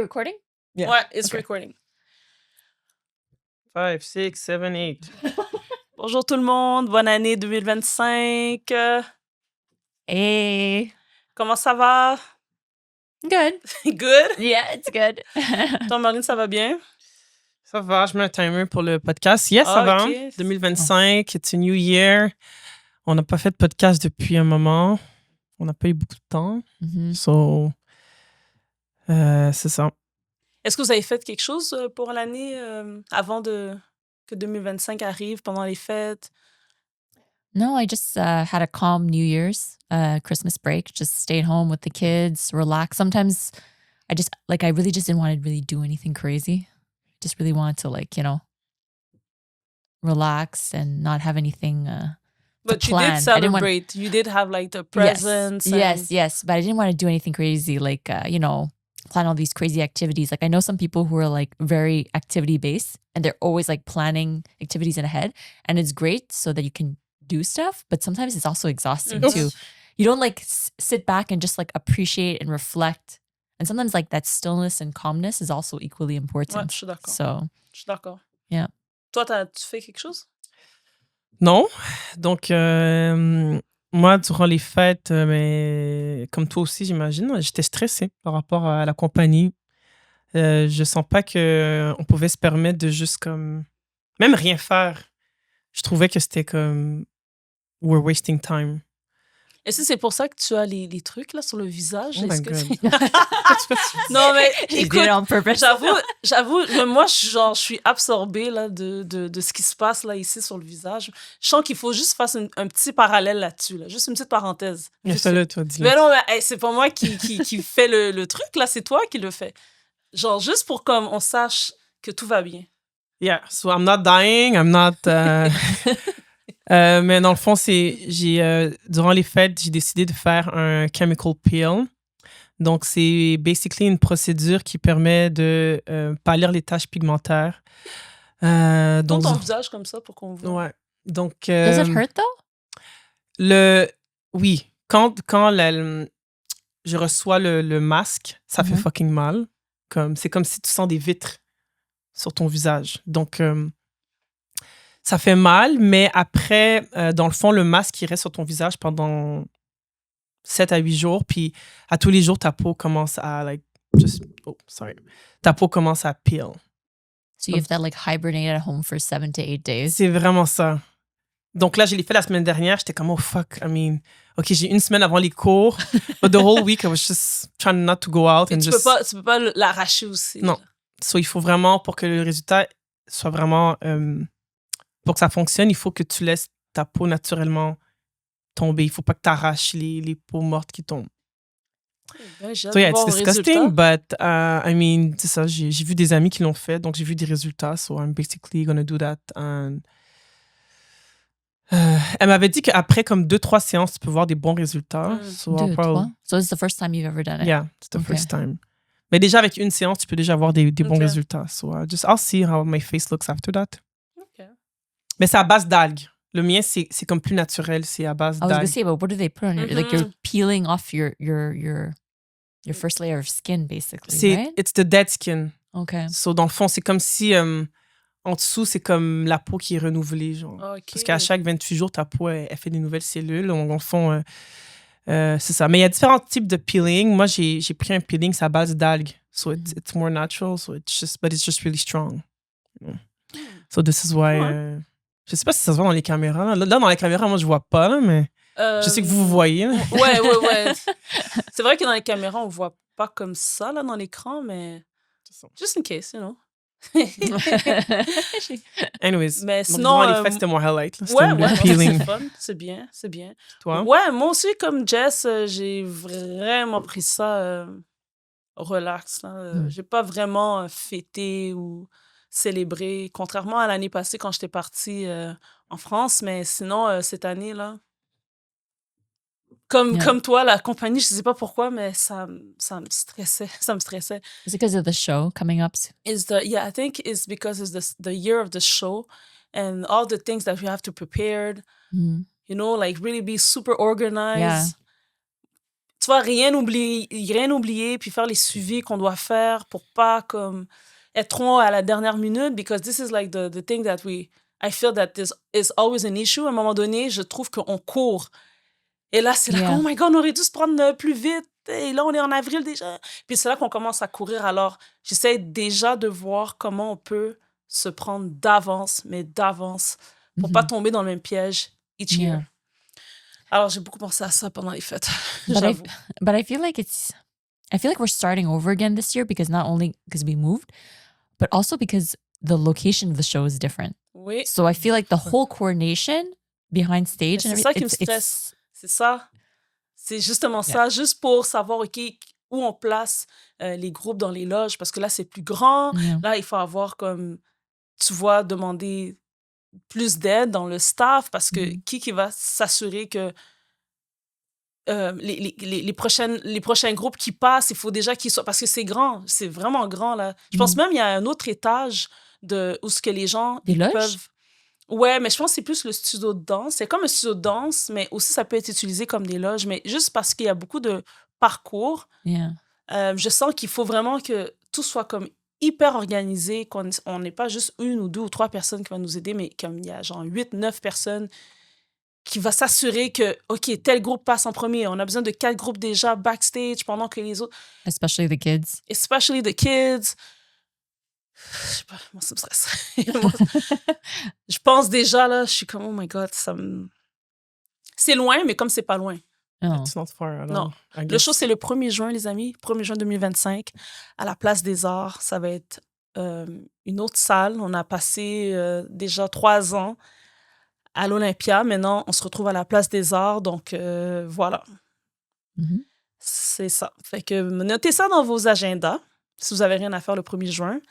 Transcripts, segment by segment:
recording? Yeah. Ouais, it's Okay. recording. 5, 6, 7, 8. Bonjour tout le monde, bonne année 2025. Hey. Comment ça va? Good. Good? Yeah, it's good. Toi, Marlene, ça va bien? Ça va, je mets un timer pour le podcast. Yes, ça Ah, va. ok. 2025, it's a new year. On n'a pas fait de podcast depuis un moment. On n'a pas eu beaucoup de temps. Mhm. So, c'est ça. Est-ce que vous avez fait quelque chose pour l'année avant que 2025 arrive, pendant les fêtes? No, I just had a calm New Year's, Christmas break. Just stayed home with the kids, relax. Sometimes I really just didn't want to really do anything crazy. Just really wanted to relax and not have anything But you plan. did I didn't want- celebrate. You did have like the presents. Yes. But I didn't want to do anything crazy, plan all these crazy activities. Like I know some people who are like very activity based and they're always like planning activities in ahead. And it's great so that you can do stuff, but sometimes it's also exhausting Mhm. too. You don't like sit back and just like appreciate and reflect. And sometimes like that stillness and calmness is also equally Ouais, important. je suis d'accord. So Je suis d'accord. Yeah. Toi, tu fais quelque chose? Non. Donc, moi, durant les fêtes, mais comme toi aussi, j'imagine, j'étais stressée par rapport à la compagnie. Je sens pas qu'on pouvait se permettre de juste comme... Même rien faire. Je trouvais que c'était comme... We're wasting time. Est-ce que c'est pour ça que tu as les trucs là sur le visage? Oh Est-ce my que God. Non, mais you did écoute, it on purpose. j'avoue, moi, je suis absorbée là, de ce qui se passe là, ici sur le visage. Je sens qu'il faut juste faire un petit parallèle là-dessus. Là. Juste une petite parenthèse. Vite fait. Fais-le, toi, dis-le. Mais non, mais, hey, c'est pas moi qui fait le truc, là, c'est toi qui le fais. Genre, juste pour comme on sache que tout va bien. Yeah, so I'm not dying, I'm not... mais dans le fond, durant les fêtes, j'ai décidé de faire un chemical peel. Donc, c'est basically une procédure qui permet de pâlir les taches pigmentaires. Tourne Donc, ton visage comme ça pour qu'on voit. ouais. Donc, Does it hurt though? oui, quand je reçois le masque, ça fait Mhm. fucking mal. C'est comme si tu sens des vitres sur ton visage. Donc, ça fait mal, mais après, dans le fond, le masque, il reste sur ton visage pendant 7 à 8 jours. Puis, à tous les jours, ta peau commence à, ta peau commence à peel. So you have to like hibernate at home for 7 to 8 days. C'est vraiment ça. Donc là, je l'ai fait la semaine dernière. J'étais comme, oh fuck, OK, j'ai une semaine avant les cours. But the whole week, I was just trying not to go out. Et And tu peux pas l'arracher aussi. Non. là. So, il faut vraiment, pour que le résultat soit vraiment... pour que ça fonctionne, il faut que tu laisses ta peau naturellement tomber. Il faut pas que tu arraches les peaux mortes qui tombent. Ouais, j'ai hâte So de yeah, it's voir le disgusting, résultat. but c'est ça, j'ai vu des amis qui l'ont fait, donc j'ai vu des résultats. So I'm basically gonna do that. And, elle m'avait dit qu'après comme 2-3 séances, tu peux voir des bons résultats. Mm. So I'll probably- So this is the first time you've ever done it? Yeah, it's the Okay. first time. Mais déjà avec une séance, tu peux déjà voir des bons Ok. résultats. So I'll see how my face looks after that. Ok. Mais c'est à base d'algues. Le mien, c'est comme plus naturel. C'est à base I was gonna d'algues. say, but what do they put on your like you're Mhm. peeling off your first layer of skin basically, right? It's the dead skin. Okay. So, dans le fond, c'est comme si en dessous, c'est comme la peau qui est renouvelée. Genre. Ok. Parce qu'à chaque 28 jours, ta peau, elle fait des nouvelles cellules. Donc, dans le fond, c'est ça. Mais il y a différents types de peeling. Moi, j'ai pris un peeling, c'est à base d'algues. So, it's more natural. So, but it's just really strong. You know? So, this is why... Ouais. je sais pas si ça se voit dans les caméras. Là, dans les caméras, moi, je vois pas, là, mais je sais que vous voyez. Là. Ouais. C'est vrai que dans les caméras, on voit pas comme ça, là, dans l'écran, mais just in case, you know. Anyways, Mais donc, sinon, durant les fêtes, c'était mon highlight. Là. C'était Ouais, le non, ça, peeling. c'est fun. C'est bien. Toi? Ouais, moi aussi, comme Jess, j'ai vraiment pris ça relax. Là. J'ai pas vraiment fêté ou célébré, contrairement à l'année passée quand j'étais partie en France. Mais sinon, cette année, là, comme toi, la compagnie, je sais pas pourquoi, mais ça me stressait. Ça me stressait. Is it because of the show coming up? I think it's because it's the year of the show and all the things that we have to prepare. Mhm. You know, like really be super organized. Yeah. tu vois, rien oublier, puis faire les suivis qu'on doit faire pour pas comme être trop à la dernière minute, because this is like the thing that I feel that this is always an issue. À un moment donné, je trouve qu'on court. Et là, c'est là, Yeah. oh my God, on aurait dû se prendre plus vite. Et là, on est en avril déjà. Puis c'est là qu'on commence à courir. Alors, j'essaie déjà de voir comment on peut se prendre d'avance, mais d'avance, pour pas tomber dans le même piège each year. Yeah. Alors, j'ai beaucoup pensé à ça pendant les fêtes. But J'avoue. I feel like we're starting over again this year, because not only because we moved, but also because the location of the show is different. Oui, So I feel like the whole coordination behind stage c'est and ça qui me everything, stresse. C'est ça. C'est justement ça, juste pour savoir, OK, où on place les groupes dans les loges, parce que là, c'est plus grand. Yeah. Là, il faut avoir comme, tu vois, demander plus d'aide dans le staff, parce que qui va s'assurer que les prochains groupes qui passent, il faut déjà qu'ils soient... Parce que c'est grand, c'est vraiment grand, là. Je pense même qu'il y a un autre étage où ce que les gens Des loges? peuvent... Ouais, mais je pense que c'est plus le studio de danse. C'est comme un studio de danse, mais aussi ça peut être utilisé comme des loges. Mais juste parce qu'il y a beaucoup de parcours, Yeah. je sens qu'il faut vraiment que tout soit comme hyper organisé, qu'on n'est pas juste 1 ou 2 ou 3 personnes qui vont nous aider, mais comme il y a genre 8, 9 personnes qui va s'assurer que, OK, tel groupe passe en premier. On a besoin de 4 groupes déjà backstage pendant que les autres... Especially the kids. Especially the kids. Je sais pas, moi, ça me stresse. Je pense déjà, là, je suis comme, oh my God, c'est loin, mais comme c'est pas loin. Oh. It's not far at Non. all, I Le guess. show, c'est le 1er juin, les amis. 1er juin 2025, à la Place des Arts. Ça va être une autre salle. On a passé déjà 3 ans à l'Olympia. Maintenant, on se retrouve à la Place des Arts. Donc, voilà. Mhm. C'est ça. Fait que notez ça dans vos agendas, si vous avez rien à faire le 1er juin.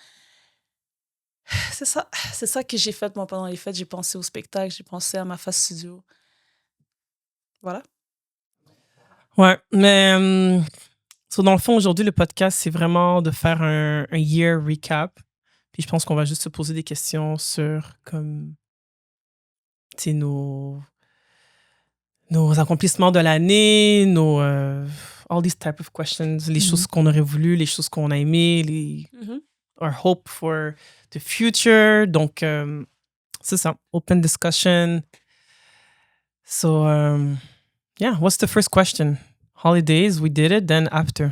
C'est ça que j'ai fait, moi, pendant les fêtes. J'ai pensé au spectacle, j'ai pensé à ma phase studio. Voilà. Ouais, mais dans le fond, aujourd'hui, le podcast, c'est vraiment de faire un year recap. Puis je pense qu'on va juste se poser des questions sur comme, tu sais, nos accomplissements de l'année, all these type of questions, les choses qu'on aurait voulu, les choses qu'on a aimées, our hope for the future. Donc, c'est ça, open discussion. So, yeah, what's the first question? Holidays, we did it, then after.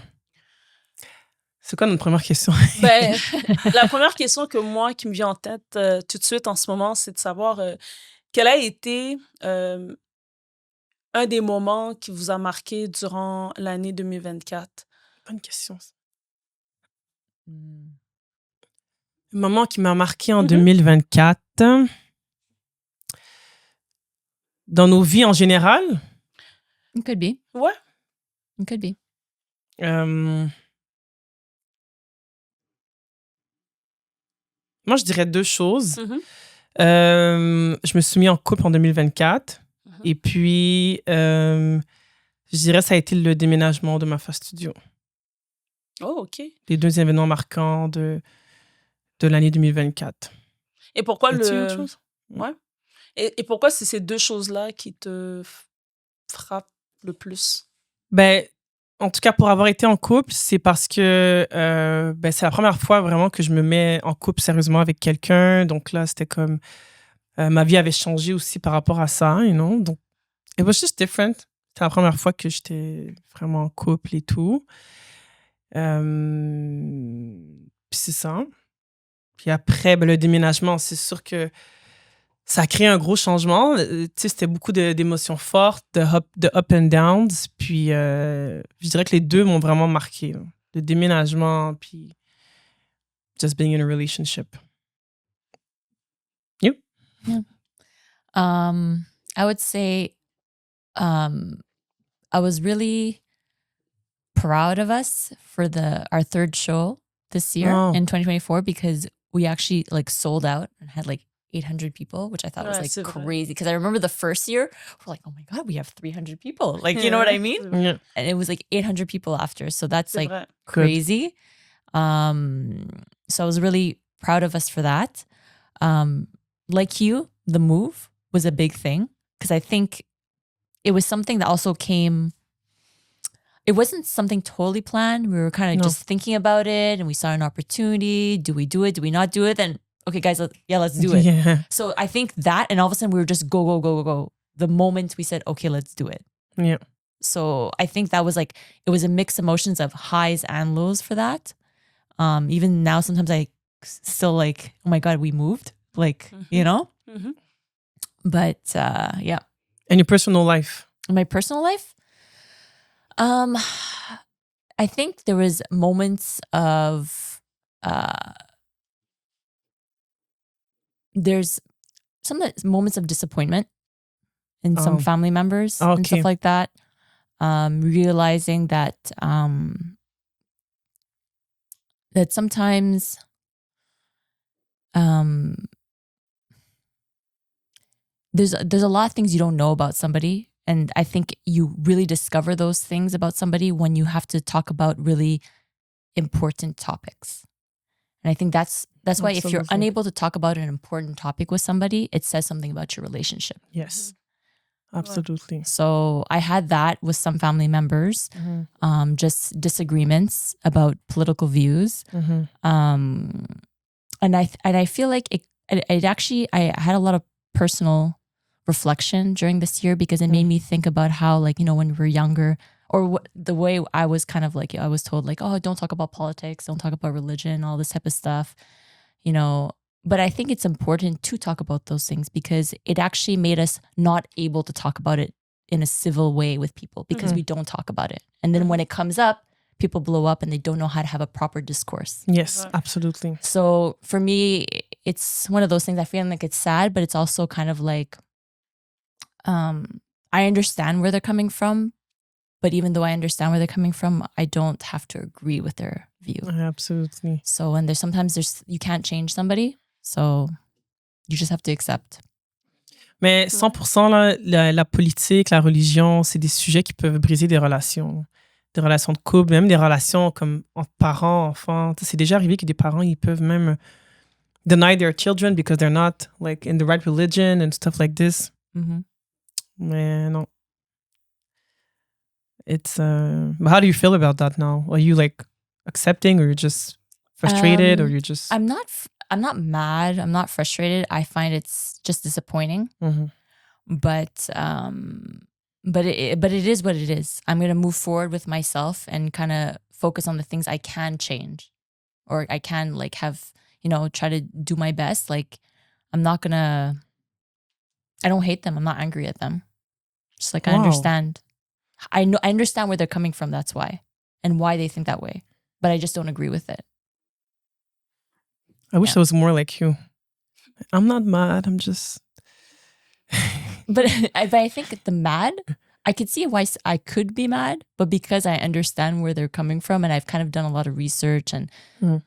C'est quoi notre première question? Ben, la première question qui me vient en tête tout de suite en ce moment, c'est de savoir quel a été un des moments qui vous a marqué durant l'année 2024. Bonne question. Ça. Le moment qui m'a marqué en 2024, dans nos vies en général. It could be. Ouais. It could be. Moi, je dirais 2 choses. Je me suis mis en couple en 2024. Et puis, je dirais ça a été le déménagement de ma phase studio. Oh, OK. Les 2 événements marquants de l'année 2024. Et pourquoi Y a-t-il autre chose? Ouais. Et pourquoi c'est ces 2 choses-là qui te frappent le plus? Ben, en tout cas, pour avoir été en couple, c'est parce que c'est la première fois vraiment que je me mets en couple sérieusement avec quelqu'un. Donc là, c'était comme... ma vie avait changé aussi par rapport à ça, you know? Donc, it was just different. C'était la première fois que j'étais vraiment en couple et tout. Puis c'est ça. Puis après, le déménagement, c'est sûr que ça a créé un gros changement. Tu sais, c'était beaucoup d'émotions fortes, de up and downs. Puis je dirais que les 2 m'ont vraiment marqué. Là. Le déménagement, puis just being in a relationship. You? Yeah. I would say I was really proud of us for our 3rd show this year in 2024, because we actually like sold out and had like 800 people, which I thought was like crazy. Because I remember the first year, we're like, oh my God, we have 300 people. Like, you know what I mean? Yeah. And it was like 800 people after. So that's like crazy. So I was really proud of us for that. Like you, the move was a big thing, because I think it was something that also came it wasn't something totally planned. We were kind of No. just thinking about it, and we saw an opportunity. Do we do it? Do we not do it? Then, okay, guys, let's do it. Yeah. So I think that, and all of a sudden we were just go. The moment we said, okay, let's do it. Yeah. So I think that was like, it was a mixed emotions of highs and lows for that. Even now, sometimes I still like, oh my God, we moved. Like, you know? Mhm. But yeah. And your personal life? In my personal life, I think there was moments of, there's some moments of disappointment in some Oh. family members and Okay. stuff like that. Realizing that that sometimes there's a lot of things you don't know about somebody, and I think you really discover those things about somebody when you have to talk about really important topics. And I think that's why if you're Absolutely. unable to talk about an important topic with somebody, it says something about your relationship. Yes. Absolutely. So I had that with some family members, just disagreements about political views. And I feel like it actually, I had a lot of personal reflection during this year because it made me think about how, like, you know, when we were younger, or the way I was kind of like, I was told like, oh, don't talk about politics, don't talk about religion, all this type of stuff, you know. But I think it's important to talk about those things because it actually made us not able to talk about it in a civil way with people because we don't talk about it. And then when it comes up, people blow up and they don't know how to have a proper discourse. Yes, absolutely. So for me, it's one of those things I feel like it's sad, but it's also kind of like, I understand where they're coming from, but even though I understand where they're coming from, I don't have to agree with their view. Absolutely. So, and sometimes you can't change somebody. So you just have to accept. Mais 100%, là, la politique, la religion, c'est des sujets qui peuvent briser des relations de couple, même des relations comme entre parents, enfants. Tu sais, c'est déjà arrivé que des parents, ils peuvent même deny their children because they're not like in the right religion and stuff like this. Mm-hmm. Mais non. It's but how do you feel about that now? Are you like accepting, or you're just frustrated, or you're just I'm not mad. I'm not frustrated. I find it's just disappointing. But it is what it is. I'm gonna move forward with myself and kind of focus on the things I can change, or I can like have, you know, try to do my best. Like I don't hate them. I'm not angry at them. Just like I understand. I understand where they're coming from. That's why, and why they think that way. But I just don't agree with it. I wish I was more like you. I'm not mad. I'm just. But I think the mad, I could see why I could be mad, but because I understand where they're coming from and I've kind of done a lot of research and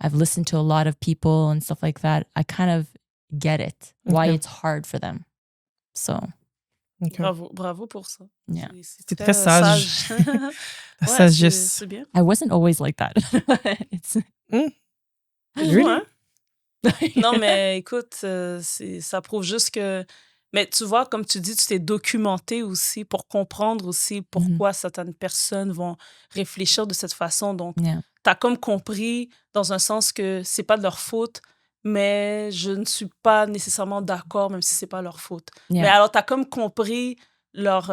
I've listened to a lot of people and stuff like that, I kind of get it, why it's hard for them. So. Okay. Bravo pour ça. Yeah. C'est très sage. La sagesse. C'est bien. I wasn't always like that. Really? Non, mais écoute, ça prouve juste que... Mais tu vois, comme tu dis, tu t'es documenté aussi pour comprendre aussi pourquoi certaines personnes vont réfléchir de cette façon. Donc, t'as comme compris dans un sens que c'est pas de leur faute, mais je ne suis pas nécessairement d'accord, même si c'est pas leur faute. Mais alors, t'as comme compris leur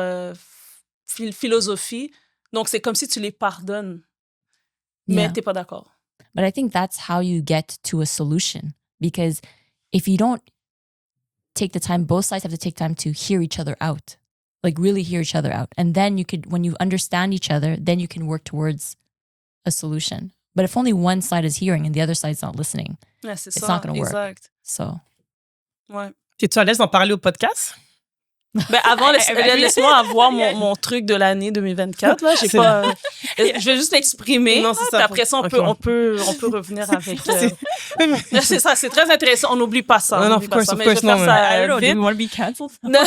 philosophie. Donc, c'est comme si tu les pardonnes, mais t'es pas d'accord. But I think that's how you get to a solution. Because if you don't take the time, both sides have to take time to hear each other out. Like really hear each other out. And then you could, when you understand each other, then you can work towards a solution. But if only one side is hearing and the other side's not listening, it's not going to work. Exact. So. Ouais. Es-tu à l'aise d'en parler au podcast? Ben avant, laisse-moi avoir mon truc de l'année 2024. Là, j'ai pas. Je vais juste l'exprimer. Non, c'est ça. Après ça, on peut revenir avec. C'est ça, c'est très intéressant. On n'oublie pas ça. Non, of course, mais je vais faire ça vite. Do you want to be canceled? Non,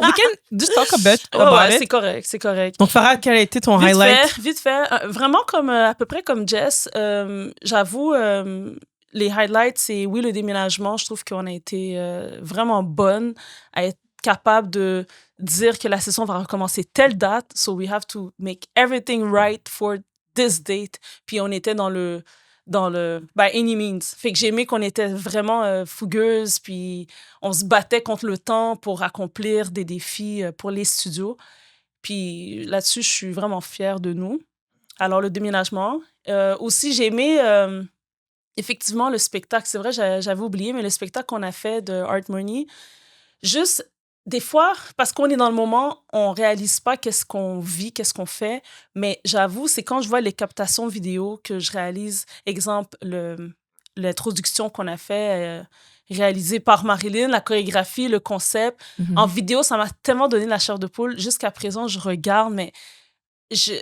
we can just talk a bit about it. C'est correct. Donc, Farah, quel a été ton highlight? Vite fait. Vraiment comme à peu près comme Jess. J'avoue. Les highlights, c'est oui, le déménagement. Je trouve qu'on a été vraiment bonne à être capable de dire que la session va recommencer telle date. So we have to make everything right for this date. Puis on était dans le by any means. Fait que j'ai aimé qu'on était vraiment fougueuse, puis on se battait contre le temps pour accomplir des défis pour les studios. Puis là-dessus, je suis vraiment fière de nous. Alors, le déménagement. Aussi, j'ai aimé effectivement le spectacle. C'est vrai, j'avais oublié, mais le spectacle qu'on a fait de Art Money, juste des fois, parce qu'on est dans le moment, on réalise pas qu'est-ce qu'on vit, qu'est-ce qu'on fait. Mais j'avoue, c'est quand je vois les captations vidéo que je réalise, exemple, l'introduction qu'on a fait, réalisée par Marilyn, la chorégraphie, le concept. En vidéo, ça m'a tellement donné la chair de poule. Jusqu'à présent, je regarde, mais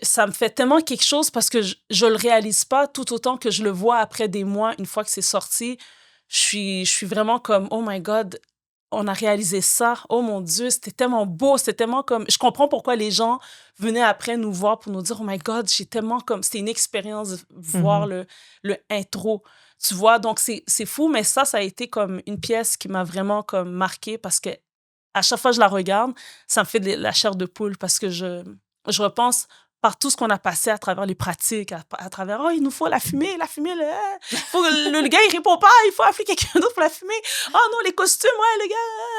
ça me fait tellement quelque chose parce que je le réalise pas tout autant que je le vois après des mois, une fois que c'est sorti. Je suis vraiment comme, oh my God, on a réalisé ça. Oh mon Dieu, c'était tellement beau. C'était tellement comme... Je comprends pourquoi les gens venaient après nous voir pour nous dire, oh my God, j'ai tellement comme... C'était une expérience de voir le intro. Tu vois, donc c'est fou, mais ça a été comme une pièce qui m'a vraiment comme marquée parce que à chaque fois que je la regarde, ça me fait de la chair de poule parce que je repense par tout ce qu'on a passé à travers les pratiques, à travers, oh, il nous faut la fumée, le gars, il répond pas, il faut appeler quelqu'un d'autre pour la fumée. Oh non, les costumes, ouais, les gars,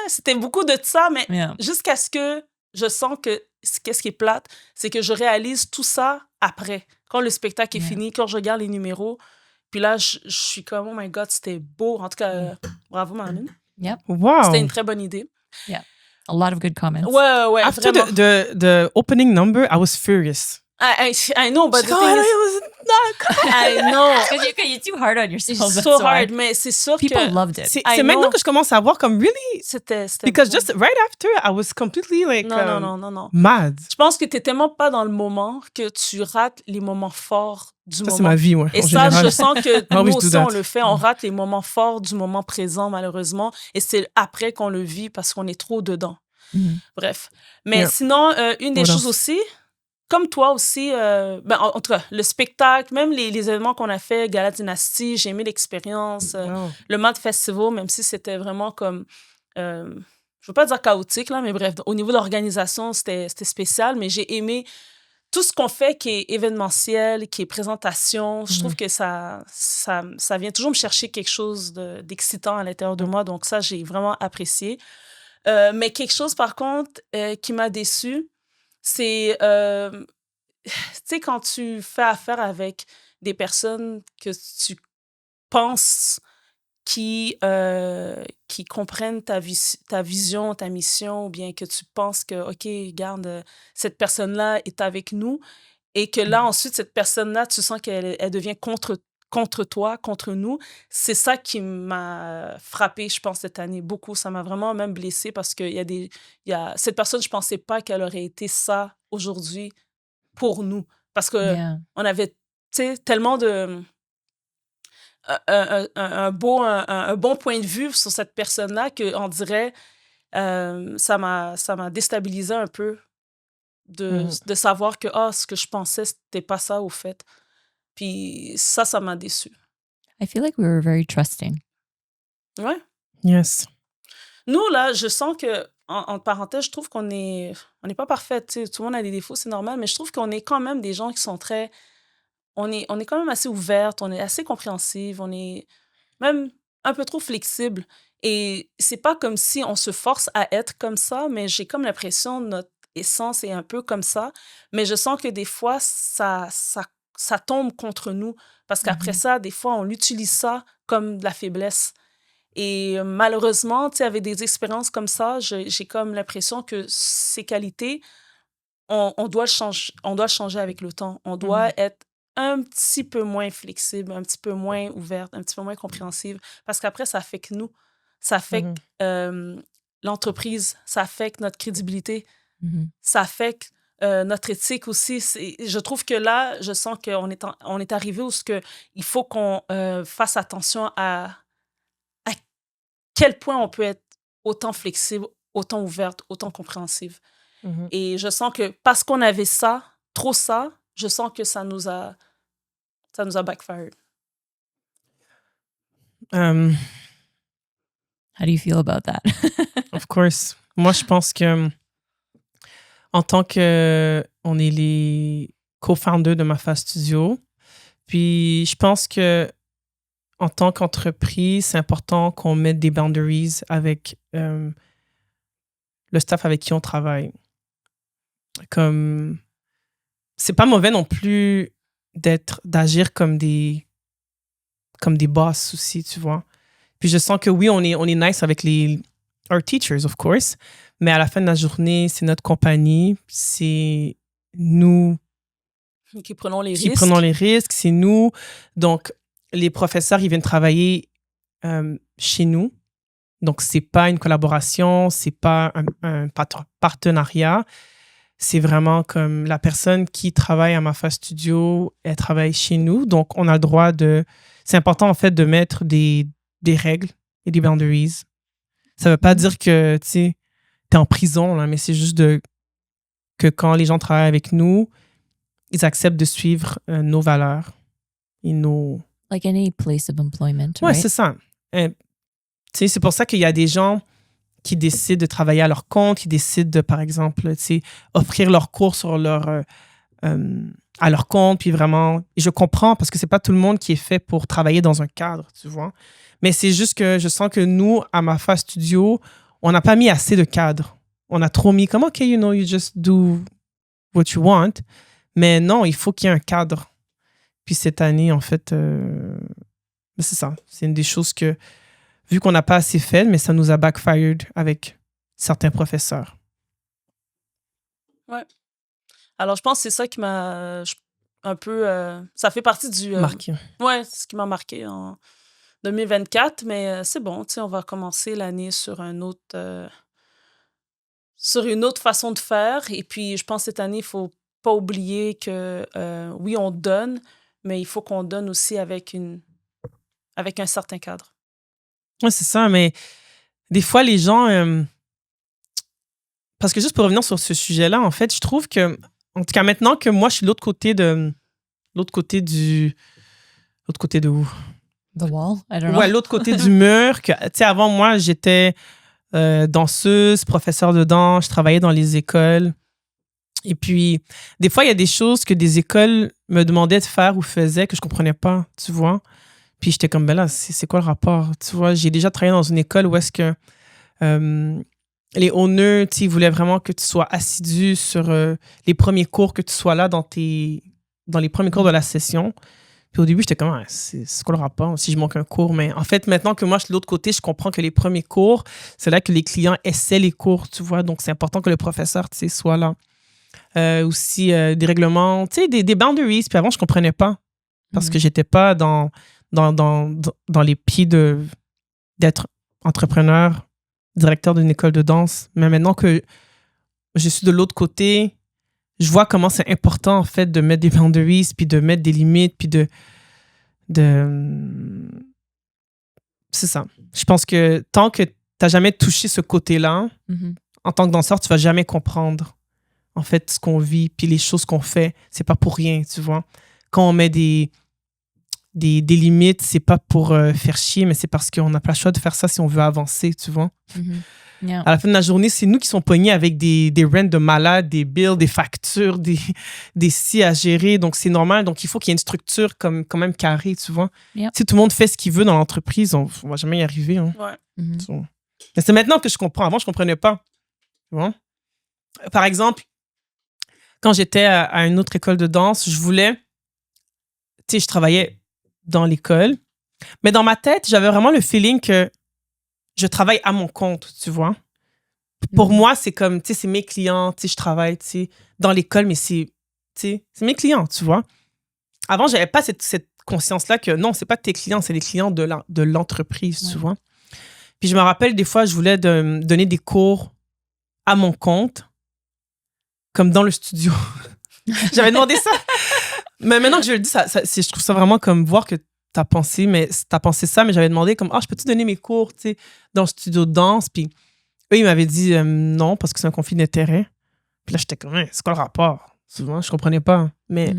c'était beaucoup de ça, mais jusqu'à ce que je sens que qu'est-ce qui est plate, c'est que je réalise tout ça après, quand le spectacle est fini, quand je regarde les numéros, puis là, je suis comme, oh my God, c'était beau. En tout cas, bravo, Marlene. Yep. Wow. C'était une très bonne idée. Yeah. A lot of good comments. Ouais, After vraiment. the opening number, I was furious. I know, but the thing is... it was not... I know. Because you're too hard on yourself. It's so hard, mais c'est sûr que... People loved it. C'est maintenant que je commence à voir comme really... C'était Because bon. just right after, I was completely like... Non. Mad. Je pense que t'es tellement pas dans le moment que tu rates les moments forts du moment. Ça, c'est ma vie, ouais. Et en ça, général. je sens que nous always do aussi, that. on le fait. On rate les moments forts du moment présent, malheureusement. Et c'est après qu'on le vit parce qu'on est trop dedans. Bref. Mais sinon, une des choses aussi, comme toi aussi, en tout cas, le spectacle, même les événements qu'on a fait, Gala Dynastie, j'ai aimé l'expérience. Le Mad Festival, même si c'était vraiment comme... je veux pas dire chaotique, là, mais bref, au niveau de l'organisation, c'était spécial, mais j'ai aimé tout ce qu'on fait qui est événementiel, qui est présentation. Je trouve que ça vient toujours me chercher quelque chose d'excitant à l'intérieur de moi, donc ça, j'ai vraiment apprécié. Mais quelque chose, par contre, qui m'a déçue, c'est, tu sais, quand tu fais affaire avec des personnes que tu penses qui comprennent ta vision, ta mission, ou bien que tu penses que, OK, regarde, cette personne-là est avec nous, et que là, ensuite, cette personne-là, tu sens qu'elle devient contre toi, contre nous. C'est ça qui m'a frappée, je pense, cette année, beaucoup. Ça m'a vraiment même blessée parce que cette personne, je pensais pas qu'elle aurait été ça aujourd'hui pour nous. Parce que on avait, tu sais, tellement de... un bon point de vue sur cette personne-là qu'on dirait ça m'a déstabilisé un peu de savoir que ce que je pensais, c'était pas ça au fait. Puis ça m'a déçue. I feel like we were very trusting. Ouais. Yes. Nous, là, je sens que, en parenthèse, je trouve qu'on n'est pas parfait. Tout le monde a des défauts, c'est normal, mais je trouve qu'on est quand même des gens qui sont très... On est quand même assez ouvertes, on est assez compréhensive, on est même un peu trop flexible. Et c'est pas comme si on se force à être comme ça, mais j'ai comme l'impression que notre essence est un peu comme ça. Mais je sens que des fois, ça tombe contre nous. Parce qu'après ça, des fois, on utilise ça comme de la faiblesse. Et malheureusement, tu sais, avec des expériences comme ça, j'ai comme l'impression que ces qualités, on doit changer avec le temps. On doit être un petit peu moins flexible, un petit peu moins ouverte, un petit peu moins compréhensive, parce qu'après, ça affecte nous. Ça affecte l'entreprise, ça affecte notre crédibilité, ça affecte notre éthique aussi. Je trouve que là, je sens qu'on est arrivé où il faut qu'on fasse attention à quel point on peut être autant flexible, autant ouverte, autant compréhensive. Et je sens que parce qu'on avait ça, trop ça, je sens que ça nous a backfired. How do you feel about that? Of course. Moi, je pense que en tant que on est les co-founders de Mafa Studio, puis je pense que en tant qu'entreprise, c'est important qu'on mette des boundaries avec le staff avec qui on travaille. Comme c'est pas mauvais non plus d'agir comme des boss aussi, tu vois. Puis je sens que oui, on est nice avec our teachers, of course, mais à la fin de la journée, c'est notre compagnie, c'est nous Qui prenons les qui risques. prenons les risques, c'est nous. Donc, les professeurs, ils viennent travailler chez nous. Donc, c'est pas une collaboration, c'est pas un partenariat. C'est vraiment comme la personne qui travaille à Mafa Studio, elle travaille chez nous. Donc, on a le droit de... C'est important, en fait, de mettre des règles et des boundaries. Ça veut pas dire que, tu sais, t'es en prison, là, mais c'est juste que quand les gens travaillent avec nous, ils acceptent de suivre nos valeurs et nos... Like any place of employment, Ouais, right? c'est ça. Tu sais, c'est pour ça qu'il y a des gens qui décident de travailler à leur compte, qui décident de, par exemple, tu sais, offrir leurs cours sur à leur compte, puis vraiment... Et je comprends, parce que c'est pas tout le monde qui est fait pour travailler dans un cadre, tu vois. Mais c'est juste que je sens que nous, à Mafa Studio, on n'a pas mis assez de cadres. On a trop mis comme, OK, you just do what you want. Mais non, il faut qu'il y ait un cadre. Puis cette année, en fait, c'est ça. C'est une des choses que, vu qu'on n'a pas assez fait, mais ça nous a backfired avec certains professeurs. Ouais. Alors, je pense que c'est ça qui m'a un peu... ça fait partie du... Marqué. Ouais, c'est ce qui m'a marqué en 2024, mais c'est bon, tu sais, on va commencer l'année sur sur une autre façon de faire. Et puis, je pense que cette année, il faut pas oublier que, oui, on donne, mais il faut qu'on donne aussi avec un certain cadre. Ouais, c'est ça, mais des fois, les gens... parce que juste pour revenir sur ce sujet-là, en fait, je trouve que, en tout cas, maintenant que moi, je suis de l'autre côté de... L'autre côté de où? The wall? I don't know. Ouais, l'autre côté du mur. Tu sais, avant, moi, j'étais danseuse, professeure de danse, je travaillais dans les écoles. Et puis, des fois, il y a des choses que des écoles me demandaient de faire ou faisaient que je comprenais pas, tu vois. Puis j'étais comme, ben là, c'est quoi le rapport? Tu vois, j'ai déjà travaillé dans une école où est-ce que les owners, tu sais, ils voulaient vraiment que tu sois assidu sur les premiers cours, que tu sois là dans les premiers cours de la session. Puis au début, j'étais comme, c'est quoi le rapport si je manque un cours? Mais en fait, maintenant que moi, je suis de l'autre côté, je comprends que les premiers cours, c'est là que les clients essaient les cours, tu vois. Donc, c'est important que le professeur, tu sais, soit là. Aussi, des règlements, tu sais, des boundaries. Puis avant, je comprenais pas parce que j'étais pas dans les pieds d'être entrepreneur, directeur d'une école de danse. Mais maintenant que je suis de l'autre côté, je vois comment c'est important, en fait, de mettre des boundaries, puis de mettre des limites, puis de... C'est ça. Je pense que tant que tu n'as jamais touché ce côté-là, en tant que danseur, tu vas jamais comprendre, en fait, ce qu'on vit, puis les choses qu'on fait. C'est pas pour rien, tu vois. Quand on met des limites, c'est pas pour faire chier, mais c'est parce qu'on n'a pas le choix de faire ça si on veut avancer, tu vois. Yeah. À la fin de la journée, c'est nous qui sommes pognés avec des rents de malades, des bills, des factures, des si à gérer. Donc, c'est normal. Donc, il faut qu'il y ait une structure quand même carrée, tu vois. Yeah. Si tout le monde fait ce qu'il veut dans l'entreprise, on ne va jamais y arriver. Hein. Ouais. Mais c'est maintenant que je comprends. Avant, je ne comprenais pas. Tu vois? Par exemple, quand j'étais à une autre école de danse, je voulais... Tu sais, je travaillais dans l'école. Mais dans ma tête, j'avais vraiment le feeling que je travaille à mon compte, tu vois. Pour moi, c'est comme, tu sais, c'est mes clients, tu sais, je travaille, tu sais, dans l'école, mais c'est mes clients, tu vois. Avant, j'avais pas cette conscience-là que non, c'est pas tes clients, c'est les clients de l'entreprise, tu vois. Puis je me rappelle, des fois, je voulais donner des cours à mon compte, comme dans le studio. J'avais demandé ça. Mais maintenant que je le dis, je trouve ça vraiment comme voir que t'as pensé ça, mais j'avais demandé comme, je peux-tu donner mes cours, tu sais, dans le studio de danse? Puis eux, ils m'avaient dit non, parce que c'est un conflit d'intérêt. Puis là, j'étais comme, c'est quoi le rapport? Souvent, je comprenais pas. Mais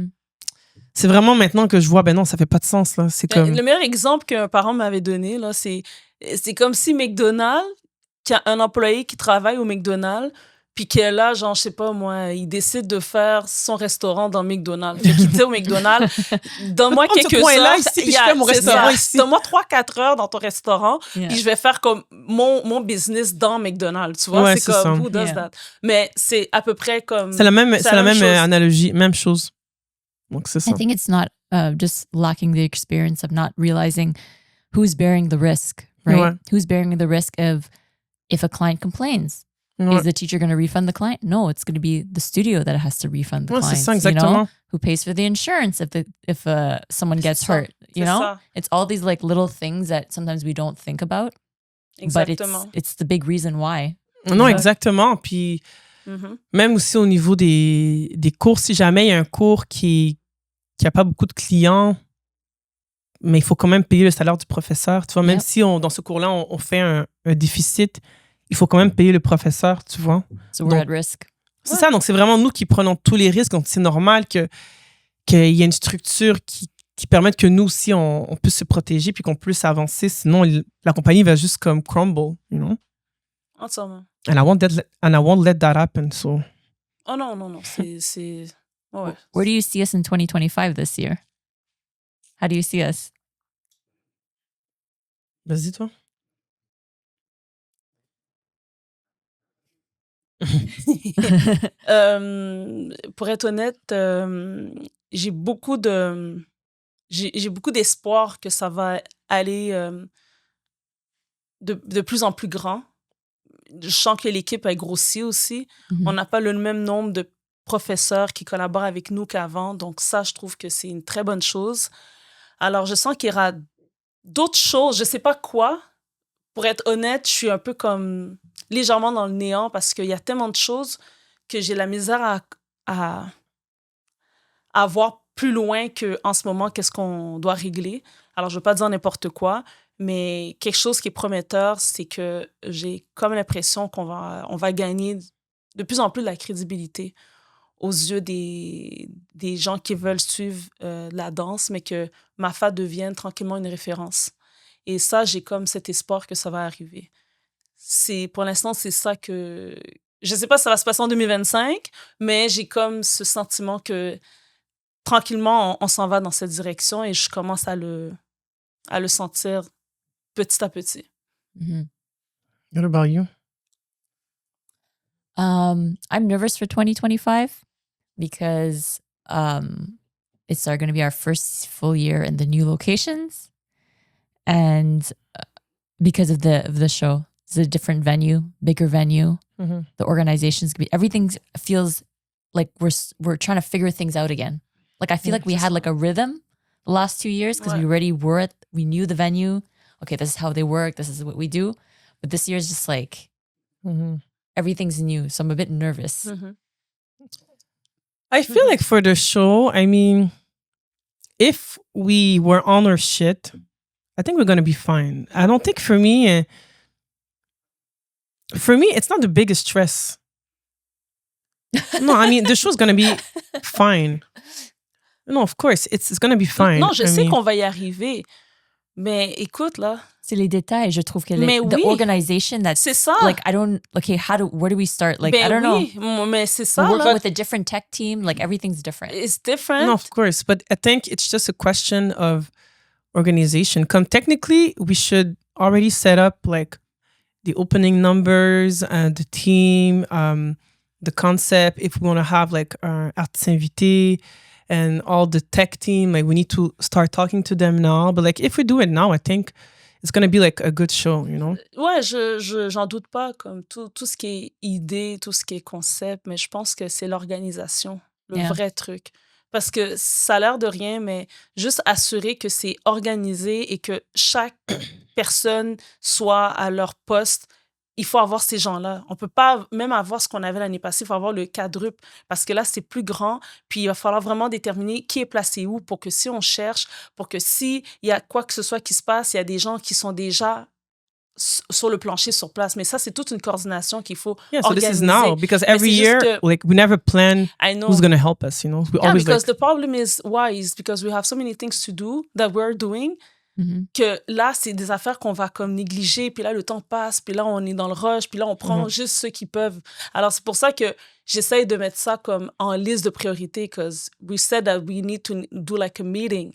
c'est vraiment maintenant que je vois, ben non, ça fait pas de sens, là. C'est comme... Le meilleur exemple qu'un parent m'avait donné, là, c'est comme si McDonald's, qu'il y a un employé qui travaille au McDonald's, puis que là, genre, je sais pas moi, il décide de faire son restaurant dans McDonald's. Fait qu'il dit au McDonald's, donne-moi Prends ce quelques coin-là heures. ici, puis je fais mon c'est restaurant ça. ici. Donne-moi 3-4 heures dans ton restaurant, Yeah. puis je vais faire comme mon business dans McDonald's. Tu vois, Ouais, c'est c'est comme, ça. who does Yeah. that? Mais c'est à peu près comme... C'est la même, c'est c'est la même chose. analogie, même chose. Donc, c'est ça. I think it's not just lacking the experience of not realizing who's bearing the risk, right? Ouais. Who's bearing the risk of if a client complains? Ouais. Is the teacher going to refund the client? No, it's going to be the studio that has to refund the Ouais, c'est client. ça, exactement. Who pays for the insurance if someone gets ça. hurt? You C'est know, ça. it's all these like little things that sometimes we don't think about, Exactement. but it's the big reason why. Non, Exact. exactement. Puis Mhm. même aussi au niveau des cours, si jamais il y a un cours qui a pas beaucoup de clients, mais il faut quand même payer le salaire du professeur. Tu vois, même Yep. si dans ce cours-là, on fait un déficit, il faut quand même payer le professeur, tu vois. So we're Donc, at risk. C'est ça, donc c'est vraiment nous qui prenons tous les risques. Donc c'est normal qu'il y ait une structure qui permette que nous aussi, on puisse se protéger puis qu'on puisse avancer. Sinon, la compagnie va juste comme crumble, you know. Entièrement. And I won't let that happen, so... Oh non, c'est... Ouais. Where do you see us in 2025 this year? How do you see us? Vas-y, toi. Pour être honnête, j'ai beaucoup d'espoir que ça va aller de plus en plus grand. Je sens que l'équipe a grossi aussi. Mhm. On n'a pas le même nombre de professeurs qui collaborent avec nous qu'avant. Donc ça, je trouve que c'est une très bonne chose. Alors, je sens qu'il y aura d'autres choses. Je ne sais pas quoi. Pour être honnête, je suis un peu comme légèrement dans le néant parce qu'il y a tellement de choses que j'ai la misère à voir plus loin qu'en ce moment, qu'est-ce qu'on doit régler. Alors, je ne veux pas dire n'importe quoi, mais quelque chose qui est prometteur, c'est que j'ai comme l'impression qu'on va gagner de plus en plus de la crédibilité aux yeux des gens qui veulent suivre la danse, mais que MAFA devienne tranquillement une référence. Et ça, j'ai comme cet espoir que ça va arriver. Pour l'instant, c'est ça que... Je ne sais pas si ça va se passer en 2025, mais j'ai comme ce sentiment que tranquillement, on s'en va dans cette direction et je commence à le sentir petit à petit. Mhm. What about you? I'm nervous for 2025 because it's going to be our first full year in the new locations, and because of the show, it's a different venue, bigger venue. Mm-hmm. The organization's gonna be everything feels like we're trying to figure things out again. Like I feel like we had like a rhythm the last 2 years because we knew the venue. Okay, this is how they work. This is what we do. But this year is just like everything's new, so I'm a bit nervous. Mm-hmm. I feel like for the show, I mean, if we were on our shit, I think we're going to be fine. I don't think for me, it's not the biggest stress. No, I mean, the show's going to be fine. No, of course, it's going to be fine. Non, je sais qu'on va y arriver. Mais écoute, là. C'est les détails, je trouve que Mais the oui. organization that's C'est ça. like where do we start? Like I don't know. Mais c'est ça, We're working là. with a different tech team, like everything's different. It's different. No, of course. But I think it's just a question of organization. Technically, we should already set up like the opening numbers and the team, the concept. If we want to have like artistes invités and all the tech team, like we need to start talking to them now. But like if we do it now, I think it's going to be like a good show, you know? Ouais, j'en doute pas, comme tout ce qui est idée, tout ce qui est concept, mais je pense que c'est l'organisation, le vrai truc. Parce que ça a l'air de rien, mais juste assurer que c'est organisé et que chaque personne soit à leur poste, il faut avoir ces gens-là. On peut pas même avoir ce qu'on avait l'année passée, il faut avoir le quadruple, parce que là, c'est plus grand, puis il va falloir vraiment déterminer qui est placé où pour que si on cherche, pour que s'il y a quoi que ce soit qui se passe, il y a des gens qui sont déjà sur le plancher, sur place. Mais ça, c'est toute une coordination qu'il faut so organiser. this is now, because every year, like, we never plan who's going to help us, you know? We always because the problem is, why? Is because we have so many things to do that we're doing que là, c'est des affaires qu'on va comme négliger, puis là, le temps passe, puis là, on est dans le rush, puis là, on prend juste ceux qui peuvent. Alors, c'est pour ça que j'essaye de mettre ça comme en liste de priorités, because we said that we need to do like a meeting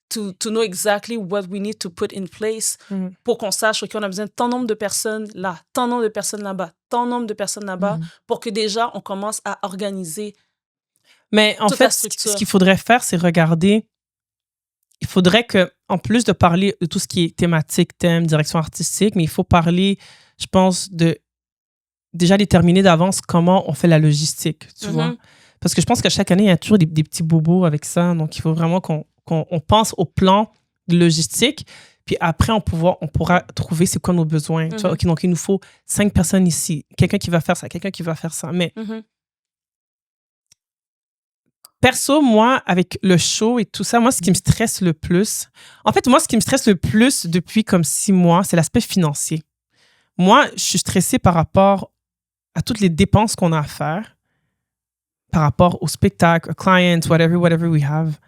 to know exactly what we need to put in place pour qu'on sache qu'on a besoin de tant nombre de personnes là, tant nombre de personnes là-bas, tant nombre de personnes là-bas, pour que déjà, on commence à organiser. Mais en fait, ce qu'il faudrait faire, c'est regarder. Il faudrait que, en plus de parler de tout ce qui est thématique, thème, direction artistique, mais il faut parler, je pense, de déjà déterminer d'avance comment on fait la logistique, tu vois. Parce que je pense qu'à chaque année, il y a toujours des petits bobos avec ça. Donc, il faut vraiment qu'on pense au plan de logistique. Puis après, on pourra trouver c'est quoi nos besoins. Tu vois? OK, donc, il nous faut 5 personnes ici. Quelqu'un qui va faire ça, quelqu'un qui va faire ça. Mais perso, moi, avec le show et tout ça, moi, ce qui me stresse le plus... En fait, moi, ce qui me stresse le plus depuis comme 6 mois, c'est l'aspect financier. Moi, je suis stressée par rapport à toutes les dépenses qu'on a à faire, par rapport au spectacle, aux clients, whatever we have.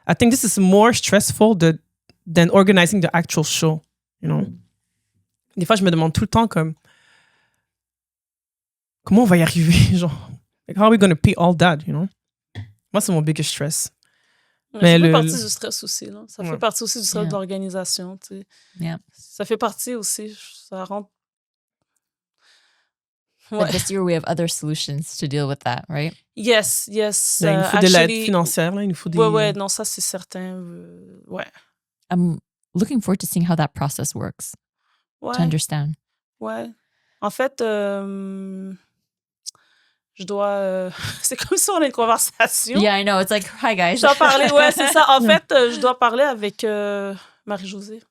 I think this is more stressful than organizing the actual show, you know? Des fois, je me demande tout le temps comme... Comment on va y arriver? Genre, like, how are we going to pay all that, you know? Moi, c'est mon biggest stress. Mais ça fait partie du stress aussi. Là. Ça fait partie aussi du stress de l'organisation. Tu sais. Ça fait partie aussi. Ça rentre... But this year, we have other solutions to deal with that, right? Yes. Il nous faut de l'aide financière. Là. Il nous faut des... Ouais, non, ça, c'est certain. Ouais. I'm looking forward to seeing how that process works. To understand. Ouais. En fait... je dois... c'est comme si on a une conversation. Yeah, I know. It's like, hi, guys. Je dois parler, c'est ça. En fait, je dois parler avec Marie-Josée.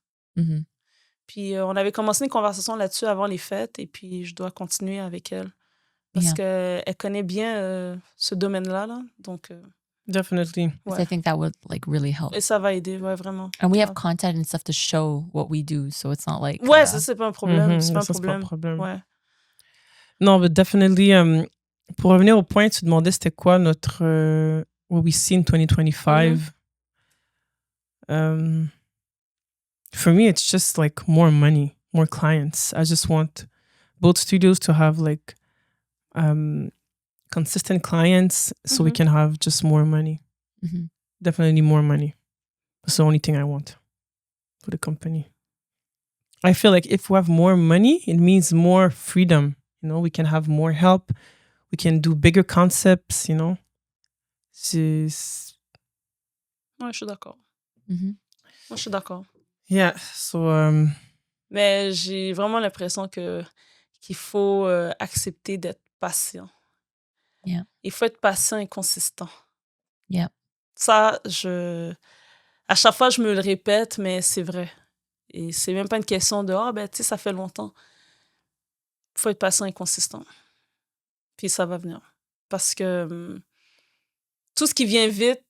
Puis on avait commencé une conversation là-dessus avant les fêtes et puis je dois continuer avec elle. Parce qu'elle connaît bien ce domaine-là. Là. Donc... Definitely. Ouais. I think that would like really help. Et ça va aider, vraiment. And we have content and stuff to show what we do, so it's not like... Ouais, ça, c'est pas un problème. C'est pas un problème. Ouais. Non, but definitely... pour revenir au point, tu demandais c'était quoi notre what we see in 2025. For me, it's just like more money, more clients. I just want both studios to have like consistent clients so we can have just more money. Definitely more money. That's the only thing I want for the company. I feel like if we have more money, it means more freedom. You know, we can have more help. We can do bigger concepts, you know. Ouais, je suis d'accord. Moi, je suis d'accord. Yeah, so... Mais j'ai vraiment l'impression qu'il faut accepter d'être patient. Yeah. Il faut être patient et consistant. Yeah. Ça, à chaque fois, je me le répète, mais c'est vrai. Et c'est même pas une question de « Ah, ben, tu sais, ça fait longtemps. » Il faut être patient et consistant. Puis ça va venir. Parce que tout ce qui vient vite,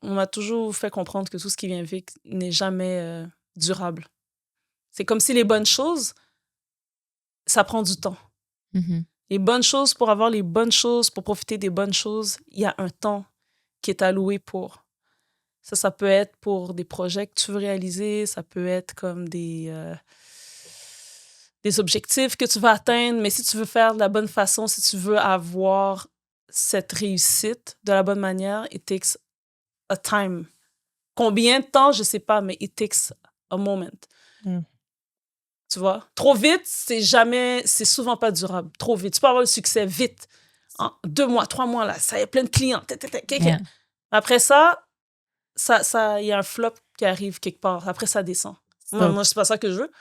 on m'a toujours fait comprendre que tout ce qui vient vite n'est jamais durable. C'est comme si les bonnes choses, ça prend du temps. Les bonnes choses, pour avoir les bonnes choses, pour profiter des bonnes choses, il y a un temps qui est alloué pour. Ça peut être pour des projets que tu veux réaliser, ça peut être comme des objectifs que tu vas atteindre, mais si tu veux faire de la bonne façon, si tu veux avoir cette réussite de la bonne manière, it takes a time. Combien de temps, je ne sais pas, mais it takes a moment. Tu vois? Trop vite, c'est souvent pas durable. Trop vite. Tu peux avoir le succès vite. En 2 mois, 3 mois, là, ça y a plein de clients. Après ça, il y a un flop qui arrive quelque part. Après, ça descend. Moi, c'est pas ça que je veux.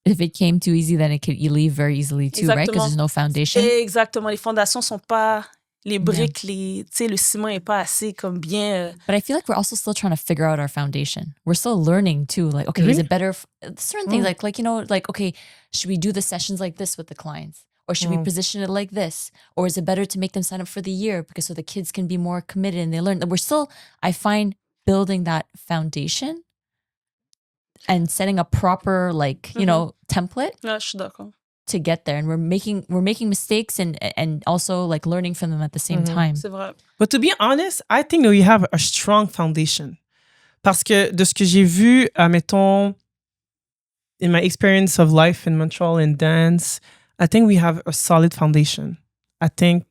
If it came too easy, then it could leave very easily too, right? Because there's no foundation. Exactement. Les fondations sont pas... Les briques, le ciment n'est pas assez comme bien... But I feel like we're also still trying to figure out our foundation. We're still learning too. Like, okay, is it better... certain things like, you know, like, okay, should we do the sessions like this with the clients? Or should we position it like this? Or is it better to make them sign up for the year because so the kids can be more committed and they learn? We're still, I find, building that foundation and setting a proper, like, you know, template je suis d'accord. to get there. And we're making mistakes and also like learning from them at the same time. C'est vrai. But to be honest, I think that we have a strong foundation. Parce que de ce que j'ai vu, mettons, in my experience of life in Montreal and dance, I think we have a solid foundation. I think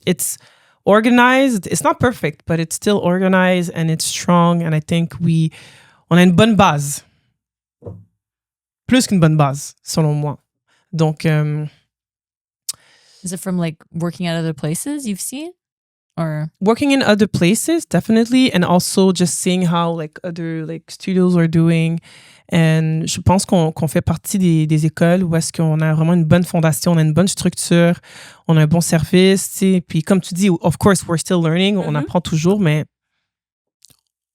it's organized. It's not perfect, but it's still organized and it's strong. And I think on a une bonne base. Plus qu'une bonne base, selon moi. Donc, Is it from like working at other places you've seen? Or working in other places, definitely. And also just seeing how like other like studios are doing. And je pense qu'on fait partie des écoles où est-ce qu'on a vraiment une bonne fondation, on a une bonne structure, on a un bon service, tu sais. Puis comme tu dis, of course, we're still learning, on apprend toujours, mais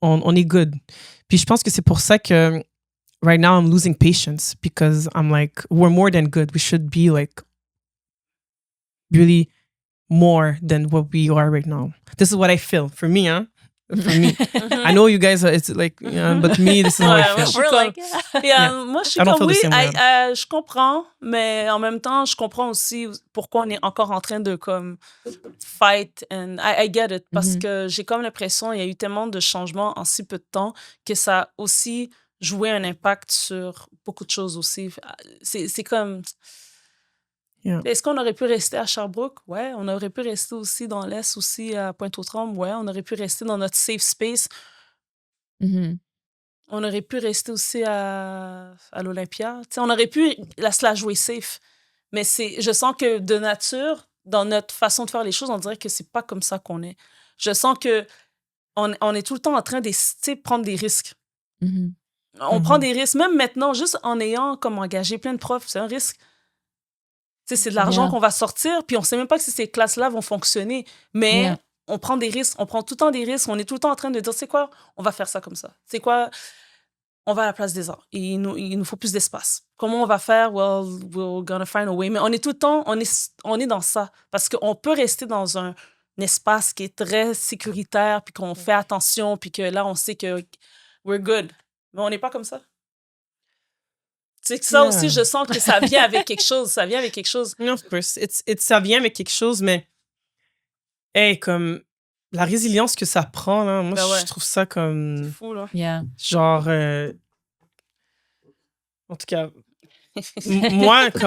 on est good. Puis je pense que c'est pour ça que right now I'm losing patience because I'm like, we're more than good. We should be like really more than what we are right now. This is what I feel. For me, huh? For me. I know you guys, it's like, but me, this is how I feel. we're like, Moi, je suis I don't comme, feel the oui, same way. je comprends, mais en même temps, je comprends aussi pourquoi on est encore en train de comme fight, and I get it, parce que j'ai comme l'impression, il y a eu tellement de changements en si peu de temps que ça a aussi joué un impact sur beaucoup de choses aussi. C'est comme... Yeah. Est-ce qu'on aurait pu rester à Sherbrooke? Ouais. On aurait pu rester aussi dans l'Est, aussi à Pointe-aux-Trembles? Ouais. On aurait pu rester dans notre safe space. On aurait pu rester aussi à l'Olympia. T'sais, on aurait pu se la jouer safe. Mais je sens que de nature, dans notre façon de faire les choses, on dirait que c'est pas comme ça qu'on est. Je sens que on est tout le temps en train de prendre des risques. On prend des risques. Même maintenant, juste en ayant comme engagé plein de profs, c'est un risque. C'est de l'argent qu'on va sortir, puis on sait même pas si ces classes-là vont fonctionner. Mais on prend des risques, on prend tout le temps des risques, on est tout le temps en train de dire, c'est quoi, on va faire ça comme ça. C'est quoi, on va à la place des arts. Il nous faut plus d'espace. Comment on va faire? Well, we're gonna find a way. Mais on est tout le temps, on est dans ça. Parce qu'on peut rester dans un espace qui est très sécuritaire, puis qu'on fait attention, puis que là, on sait que we're good. Mais on n'est pas comme ça. C'est que ça aussi, je sens que ça vient avec quelque chose. Ça vient avec quelque chose. No, of course. Ça vient avec quelque chose, mais comme la résilience que ça prend, là, moi, je trouve ça comme... C'est fou, là. Yeah. Genre... en tout cas,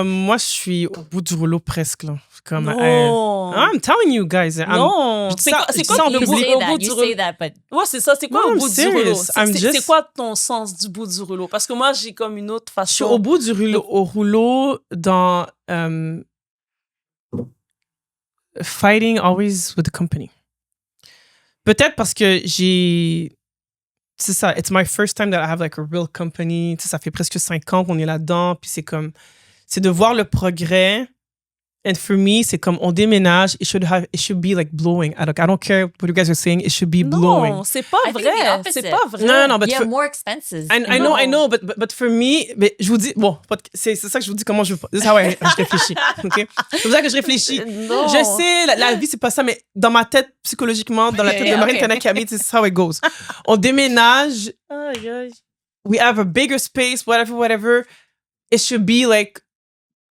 moi, je suis au bout du rouleau presque, là. Comme, non! I'm telling you guys. Non! C'est quoi You le bout du rouleau? you say that, but... Ouais, c'est ça. C'est quoi No, au bout I'm du rouleau? serious. C'est quoi ton sens du bout du rouleau? Parce que moi, j'ai comme une autre façon. Je suis au bout du rouleau dans fighting always with the company. Peut-être parce que c'est ça, it's my first time that I have like a real company. Tu sais, ça fait presque 5 ans qu'on est là-dedans. Puis c'est de voir le progrès. And for me, c'est comme on déménage, it should be like blowing. I don't care what you guys are saying, it should be blowing. Non, c'est pas vrai. C'est pas vrai. Non, but you have more expenses. I know, but for me, mais je vous dis, bon, c'est ça que je vous dis comment je réfléchis. Okay? C'est pour ça que je réfléchis. Non. Je sais, la vie, c'est pas ça, mais dans ma tête, psychologiquement, dans la tête de Marine Kanakami, this is how it goes. On déménage, we have a bigger space, whatever. It should be like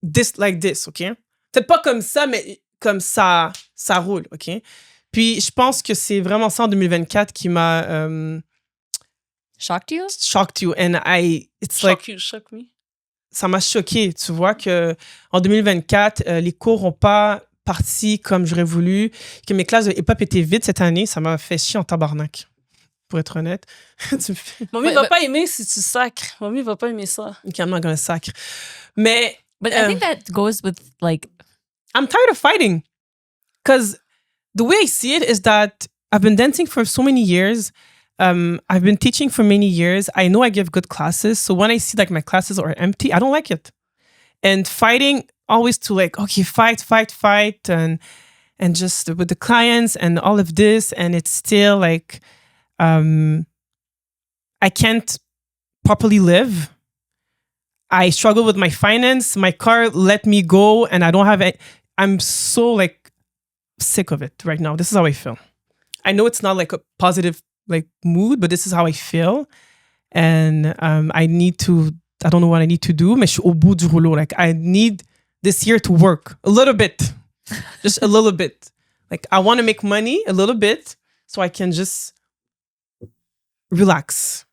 this, okay? Peut-être pas comme ça, mais comme ça roule, OK? Puis, je pense que c'est vraiment ça en 2024 qui m'a... Shocked you? Shocked you. And Shock me. Ça m'a choqué. Tu vois que en 2024, les cours n'ont pas parti comme j'aurais voulu. Que mes classes de hip-hop étaient vides cette année. Ça m'a fait chier en tabarnak, pour être honnête. Mamie va pas aimer si tu sacres. Mamie va pas aimer ça. OK, I'm not gonna sacre. Mais... But I think that goes with like... I'm tired of fighting. Because the way I see it is that I've been dancing for so many years. I've been teaching for many years. I know I give good classes. So when I see like my classes are empty, I don't like it. And fighting always to like, okay, fight. And just with the clients and all of this. And it's still like, I can't properly live. I struggle with my finance. My car let me go and I don't have it. I'm so like sick of it right now. This is how I feel. I know it's not like a positive like mood, but this is how I feel. And I don't know what I need to do. Mais je suis au bout du rouleau. Like I need this year to work a little bit. Just a little bit. Like I want to make money a little bit so I can just relax.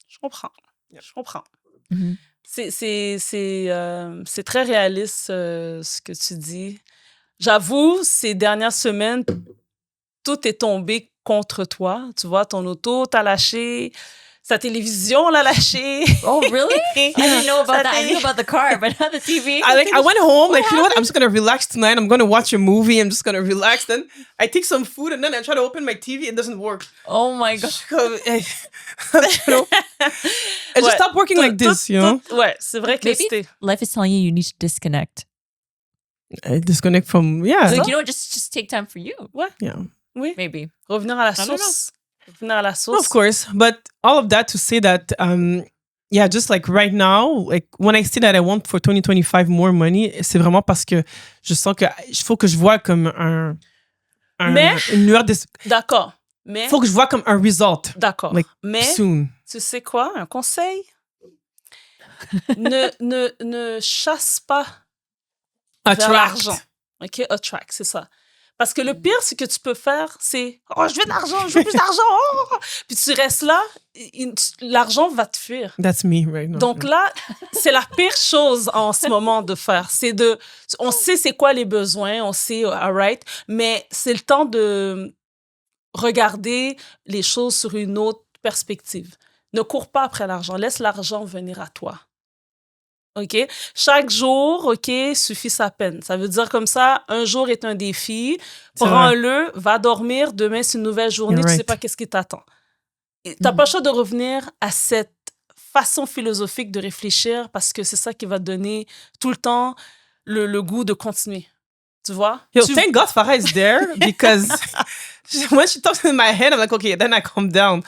Je comprends. Je comprends. Mhm. C'est très réaliste ce que tu dis. J'avoue, ces dernières semaines, tout est tombé contre toi. Tu vois, ton auto t'a lâché, sa télévision l'a lâché. Oh, really? I didn't know about Ça that. I t'est- knew about the car, but not the TV. I went home, like, you know what? I'm just going to relax tonight. I'm going to watch a movie. I'm just going to relax. Then I take some food and then I try to open my TV. It doesn't work. Oh my God. It just Ouais. stopped working like this, you know? Ouais, c'est vrai que Maybe c'était... life is telling you need to disconnect. I disconnect from, yeah. Like, you know, just take time for you. Yeah. Oui, Maybe. revenir à la don't know. source. Revenir à la No, source. of course. But all of that to say that, yeah, just like right now, like when I say that I want for 2025 more money, c'est vraiment parce que je sens que il faut que je vois comme Mais- une lueur de... D'accord. Mais... faut que je vois comme un result D'accord. like, Mais... soon. Tu sais quoi? Un conseil? ne chasse pas vers l'argent. OK? Attract, c'est ça. Parce que le pire, ce que tu peux faire, c'est « Oh, je veux de l'argent, je veux plus d'argent! Oh! » Puis tu restes là, l'argent va te fuir. That's me right now. Donc là, c'est la pire chose en ce moment de faire. C'est de... On sait c'est quoi les besoins, on sait, all right, mais c'est le temps de regarder les choses sur une autre perspective. Ne cours pas après l'argent. Laisse l'argent venir à toi. OK? Chaque jour, OK, suffit sa peine. Ça veut dire comme ça, un jour est un défi. C'est Prends-le, va dormir. Demain, c'est une nouvelle journée. You're Tu sais right. pas qu'est-ce qui t'attend. Tu n'as pas le choix de revenir à cette façon philosophique de réfléchir parce que c'est ça qui va te donner tout le temps le goût de continuer. Tu vois? Yo, thank God Farah is there because when she talks in my head, I'm like, okay, then I calm down.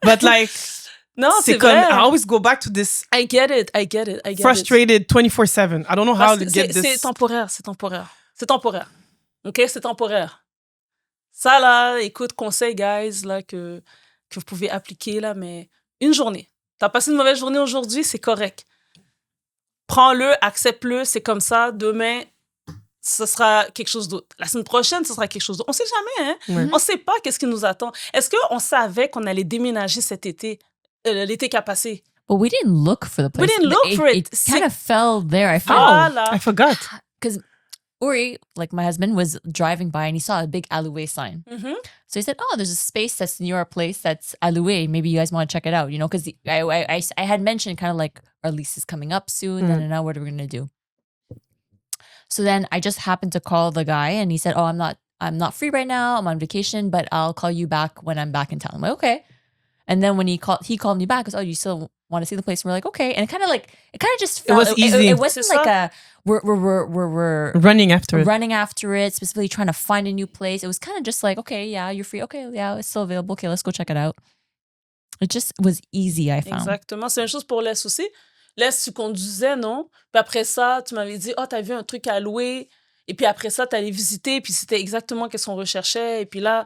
But like, Non, c'est comme, vrai. I always go back to this I get it. frustrated 24/7. I don't know how Parce to que get c'est this. temporaire. OK? C'est temporaire. Ça, là, écoute, conseil, guys, là, que vous pouvez appliquer, là, mais une journée. T'as passé une mauvaise journée aujourd'hui, c'est correct. Prends-le, accepte-le, c'est comme ça. Demain, ce sera quelque chose d'autre. La semaine prochaine, ce sera quelque chose d'autre. On sait jamais, hein? Ouais. On sait pas qu'est-ce qui nous attend. Est-ce qu'on savait qu'on allait déménager cet été, l'été qui a passé? But we didn't look for the place. didn't look for it. It kind of fell there. I felt. Voilà. I forgot. Because Uri, like my husband, was driving by and he saw a big Aloué sign. Mhm. So he said, "Oh, there's a space that's near our place that's Aloué. Maybe you guys want to check it out." You know, because I had mentioned kind of like our lease is coming up soon, and now what are we gonna do? So then I just happened to call the guy, and he said, "Oh, I'm not free right now. I'm on vacation, but I'll call you back when I'm back in town." I'm like, "Okay." And then when he called me back. Goes, "Oh, you still want to see the place?" And we're like, "Okay." And it kind of just felt, was easy. It wasn't C'est like ça. we're Running after it. running after it, specifically trying to find a new place. It was kind of just like, okay, yeah, you're free. Okay, yeah, it's still available. Okay, let's go check it out. It just was easy, I found. Exactement. C'est une chose pour Les aussi. Les, tu conduisais, non? Puis après ça, tu m'avais dit, oh, t'as vu un truc à louer. Et puis après ça, t'allais visiter. Puis c'était exactement ce qu'on recherchait. Et puis là,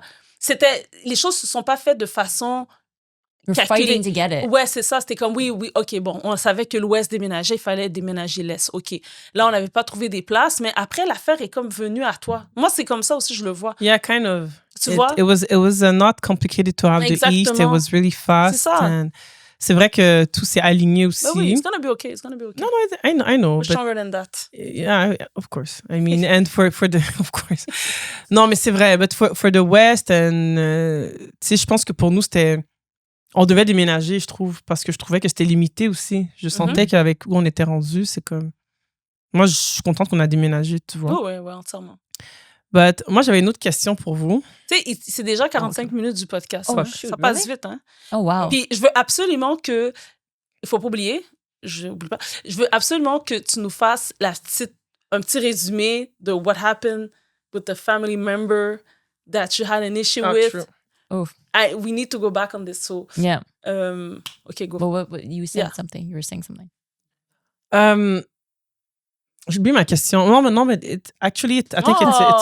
les choses ne se sont pas faites de façon We're calculée. fighting to get it. Ouais, c'est ça. C'était comme, oui, OK, bon, on savait que l'Ouest déménageait, il fallait déménager l'Est. OK. Là, on n'avait pas trouvé des places, mais après, l'affaire est comme venue à toi. Moi, c'est comme ça aussi, je le vois. Yeah, kind of. Tu vois? It was not complicated to have the East. It Exactement. was really fast. C'est ça. And c'est vrai que tout s'est aligné aussi. Ben oui, it's gonna be okay. It's gonna be okay. No, I know. We're But stronger than that. yeah, of course. I mean, and for the, of course. Non, mais c'est vrai. But for the West, and tu sais, je pense que pour nous, on devait déménager, je trouve, parce que je trouvais que c'était limité aussi. Je sentais qu'avec où on était rendu, c'est comme. Moi, je suis contente qu'on a déménagé, tu vois. Oh, ouais, entièrement. But moi, j'avais une autre question pour vous. Tu sais, c'est déjà 45 minutes du podcast. Oh, ça, shoot, ça passe really? vite, hein? Oh, wow. Puis je veux absolument que... Il faut pas oublier, je veux absolument que tu nous fasses un petit résumé de what happened with the family member that you had an issue with. True. Oh, We need to go back on this. So, yeah. OK, go. But what you said Yeah. something. You were saying something. J'ai oublié ma question. Non, mais I think it's a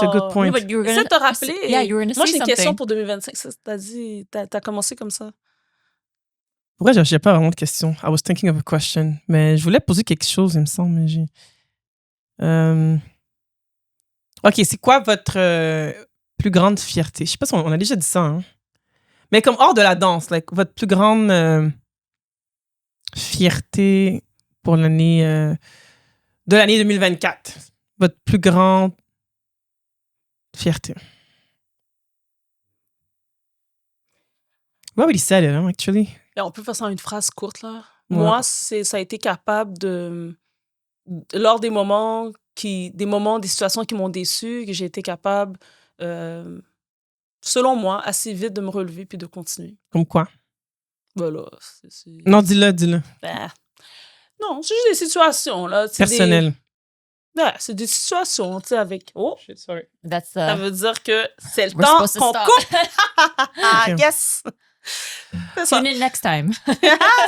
good point. No, but you were Essaie gonna de te rappeler. Yeah, you were gonna Moi, say j'ai une something. question pour 2025. T'as dit, t'as commencé comme ça. Pourquoi j'ai pas vraiment de question? I was thinking of a question. Mais je voulais poser quelque chose, il me semble. Mais j'ai... OK, c'est quoi votre plus grande fierté? Je sais pas si on a déjà dit ça, hein? Mais comme hors de la danse, like, votre plus grande fierté pour l'année 2024. Votre plus grande fierté. What would he say, actually? Et on peut faire ça en une phrase courte, là. Ouais. Moi, ça a été capable lors des moments, des situations qui m'ont déçu, que j'ai été capable, selon moi, assez vite de me relever puis de continuer. Comme quoi? Voilà. Non, dis-le. Ben, non, c'est juste des situations, là. Personnel. C'est des situations, tu sais, avec... Oh, Shit, sorry. ça veut dire que c'est le We're temps supposed to qu'on stop. coupe. Ok. Yes! C'est ça. Tune in next time.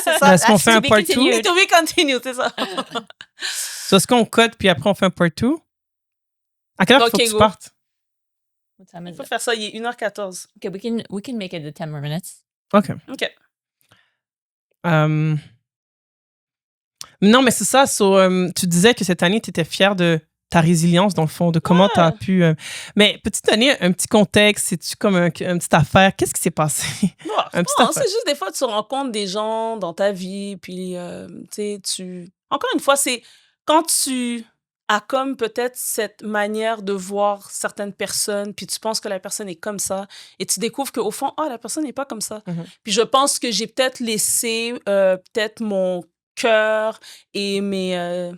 C'est ça. Est-ce qu'on fait un be part 2? continued. To be continued, c'est ça. So, est-ce qu'on cut puis après on fait un part 2? À quelle heure Ok, faut que tu go. partes? What time On is peut it? faire ça, il est 1h14. Okay, we can make it the 10 more minutes. OK. OK. Non, mais c'est ça. Tu disais que cette année, tu étais fière de ta résilience, dans le fond, de comment tu as pu... Mais peux-tu donner un petit contexte? C'est-tu comme une petite affaire? Qu'est-ce qui s'est passé? Non, c'est juste des fois, tu rencontres des gens dans ta vie, puis, tu sais, Encore une fois, c'est quand tu as comme peut-être cette manière de voir certaines personnes, puis tu penses que la personne est comme ça, et tu découvres qu'au fond, la personne n'est pas comme ça. Mhm. Puis je pense que j'ai peut-être laissé peut-être mon cœur et mon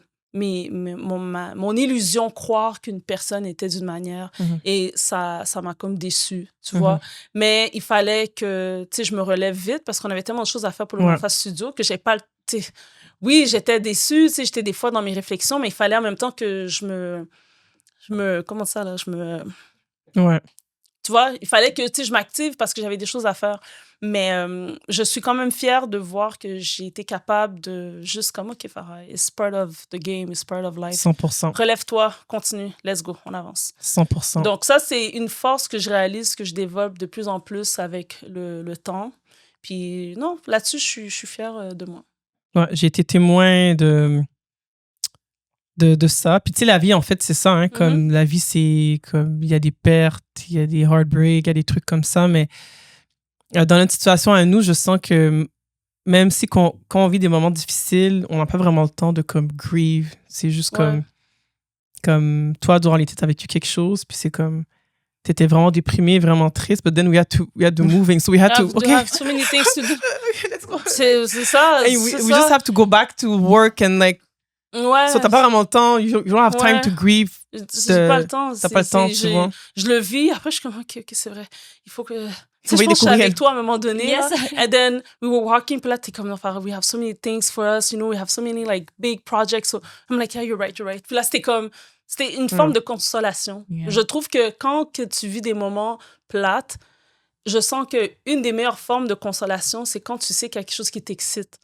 illusion croire qu'une personne était d'une manière, et ça m'a comme déçue, tu vois. Mais il fallait que, tu sais, je me relève vite parce qu'on avait tellement de choses à faire pour le Manifest Studio que j'ai pas le... Oui, j'étais déçue, tu sais, j'étais des fois dans mes réflexions, mais il fallait en même temps que je me comment ça, là, Ouais. tu vois, il fallait que, tu sais, je m'active parce que j'avais des choses à faire. Mais je suis quand même fière de voir que j'ai été capable de juste comme, OK, Farah, it's part of the game, it's part of life. 100%. Relève-toi, continue, let's go, on avance. 100%. Donc ça, c'est une force que je réalise, que je développe de plus en plus avec le temps. Puis non, là-dessus, je suis fière de moi. Ouais, j'ai été témoin de ça. Puis tu sais, la vie, en fait, c'est ça. Hein, comme la vie, c'est comme il y a des pertes, il y a des heartbreaks, il y a des trucs comme ça. Mais dans notre situation à nous, je sens que même si quand on vit des moments difficiles, on n'a pas vraiment le temps de comme grieve. C'est juste comme toi, durant l'été, t'as vécu quelque chose. Puis c'est comme t'étais vraiment déprimé, vraiment triste. But then we had to moving. So we had to... We have so many things to do. Let's go. C'est ça. And we just have to go back to work and like... Ouais. So, t'as pas vraiment le temps. You don't have time to grieve. J'ai pas le temps. T'as pas le temps, tu vois. Je le vis. Après, je suis comme, OK, c'est vrai. Il faut que... Faut je pense que je suis découvrir. avec toi à un moment donné. Yes. Là, and then, we were walking. Puis là, t'es comme, Farah, we have so many things for us. You know, we have so many, like, big projects. So, I'm like, yeah, you're right. Puis là, c'était une forme de consolation. Yeah. Je trouve que quand que tu vis des moments plates, je sens qu'une des meilleures formes de consolation, c'est quand tu sais qu'il y a quelque chose qui t'excite.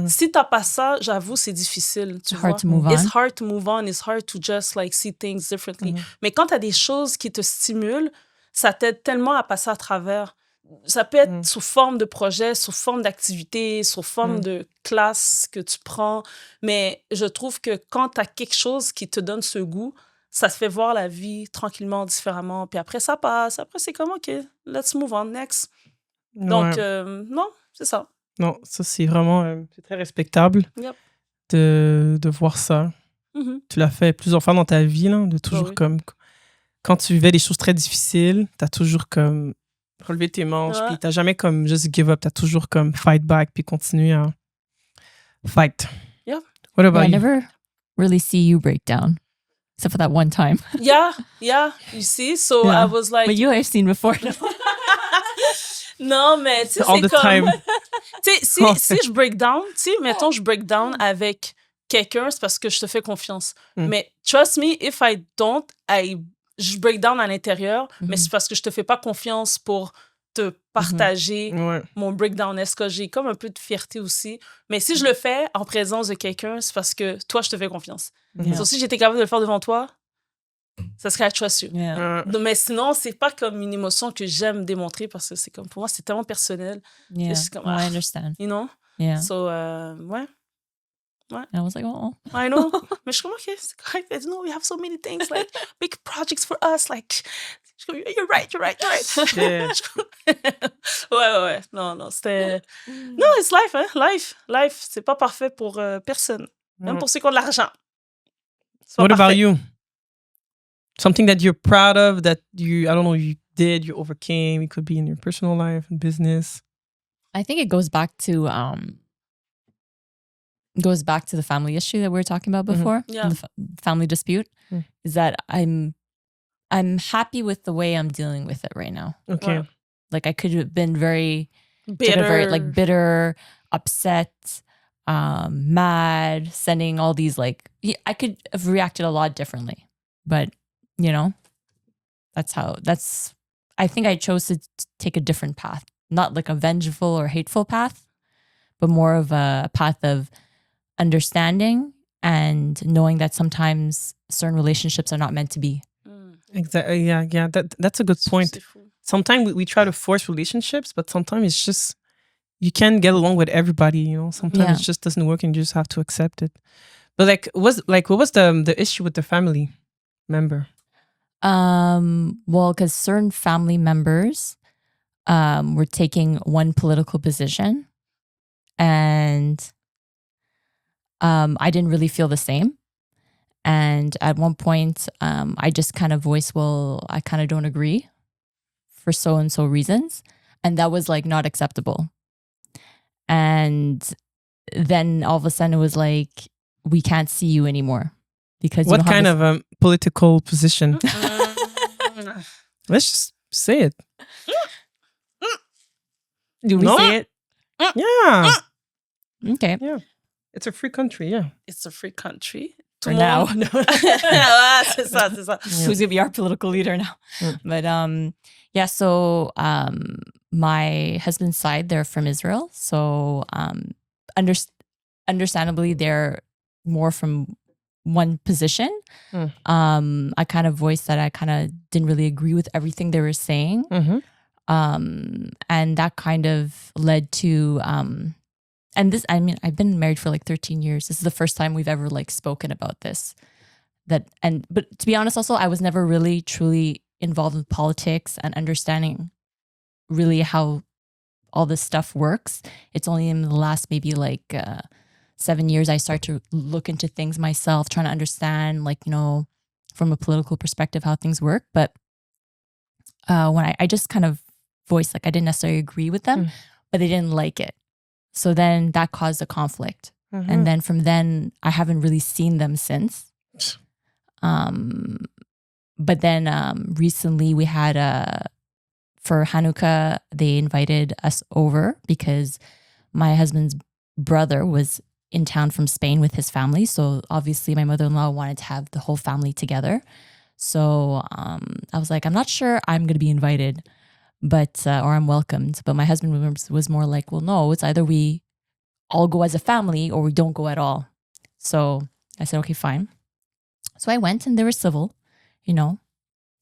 Si t'as pas ça, j'avoue, c'est difficile, tu vois. Hard to move on. It's hard to move on. It's hard to just, like, see things differently. Mais quand t'as des choses qui te stimulent, ça t'aide tellement à passer à travers. Ça peut être sous forme de projet, sous forme d'activité, sous forme de classe que tu prends. Mais je trouve que quand t'as quelque chose qui te donne ce goût, ça te fait voir la vie tranquillement, différemment. Puis après, ça passe. Après, c'est comme, OK, let's move on, next. Donc, non, c'est ça. Non, ça, c'est vraiment c'est très respectable Yep. de voir ça. Tu l'as fait plusieurs fois dans ta vie, là, de toujours comme... Quand tu vivais des choses très difficiles, t'as toujours comme relevé tes manches, puis t'as jamais comme just give up, t'as toujours comme fight back, puis continuer à fight. Yeah. What about I you? never really see you break down, except for that one time. Yeah, you see? So Yeah. I was like... But you I've seen before. Non, mais tu sais, All c'est the comme... time. Tu sais, si je break down, tu sais, mettons, je break down avec quelqu'un, c'est parce que je te fais confiance. Mais trust me, if I don't, je break down à l'intérieur, mais c'est parce que je te fais pas confiance pour te partager mon breakdown. Est-ce que j'ai comme un peu de fierté aussi? Mais si je le fais en présence de quelqu'un, c'est parce que toi, je te fais confiance. Yeah. So, si j'étais capable de le faire devant toi, ça serait I trust you. Yeah. Mais sinon, c'est pas comme une émotion que j'aime démontrer parce que c'est comme, pour moi, c'est tellement personnel. Yeah. C'est comme, I understand. You know? Yeah. So, ouais. And I was like, oh. I know. Mais je suis comme, OK, c'est correct. I know we have so many things, like, big projects for us. Like, Je suis comme, you're right. Yeah. Ouais. Non, c'était... Non, it's life, hein. Life, c'est pas parfait pour personne. Même pour ceux qui ont de l'argent. C'est pas What about parfait. you? Something that you're proud of that you did, you overcame. It could be in your personal life and business. I think it goes back to the family issue that we were talking about before. Yeah. The family dispute. Is that I'm happy with the way I'm dealing with it right now. Okay. Ouais. Like I could have been very Bitter. bitter, upset, mad, sending all these I could have reacted a lot differently. But I think I chose to take a different path, not like a vengeful or hateful path, but more of a path of understanding and knowing that sometimes certain relationships are not meant to be. Exactly. Yeah. That's a good point. C'est fou. Sometimes we try to force relationships, but sometimes it's just you can't get along with everybody. Sometimes it just doesn't work, and you just have to accept it. But what was the issue with the family member? Well, because certain family members were taking one political position, and I didn't really feel the same. And at one point, I just kind of voiced, well, I kind of don't agree for so and so reasons. And that was not acceptable. And then all of a sudden it was like, we can't see you anymore. Because what kind of a political position? Let's just say it. Do we say it? Yeah. Okay. Yeah. It's a free country, yeah. It's a free country. For now. C'est ça. Who's going to be our political leader now? But so my husband's side, they're from Israel. So understandably, they're more from one position. I kind of voiced that I kind of didn't really agree with everything they were saying. And that kind of led to and this, I've been married for 13 years. This is the first time we've ever spoken about this. But to be honest, also, I was never really truly involved in politics and understanding really how all this stuff works. It's only in the last maybe 7 years I start to look into things myself, trying to understand from a political perspective how things work. But when I just kind of voiced I didn't necessarily agree with them, but they didn't like it. So then that caused a conflict. And then from then, I haven't really seen them since. But then recently we had for Hanukkah, they invited us over because my husband's brother was in town from Spain with his family. So obviously my mother-in-law wanted to have the whole family together. So I was like, I'm not sure I'm going to be invited. But or I'm welcomed. But my husband was more like, well, no, it's either we all go as a family or we don't go at all. So I said, okay, fine. So I went and they were civil,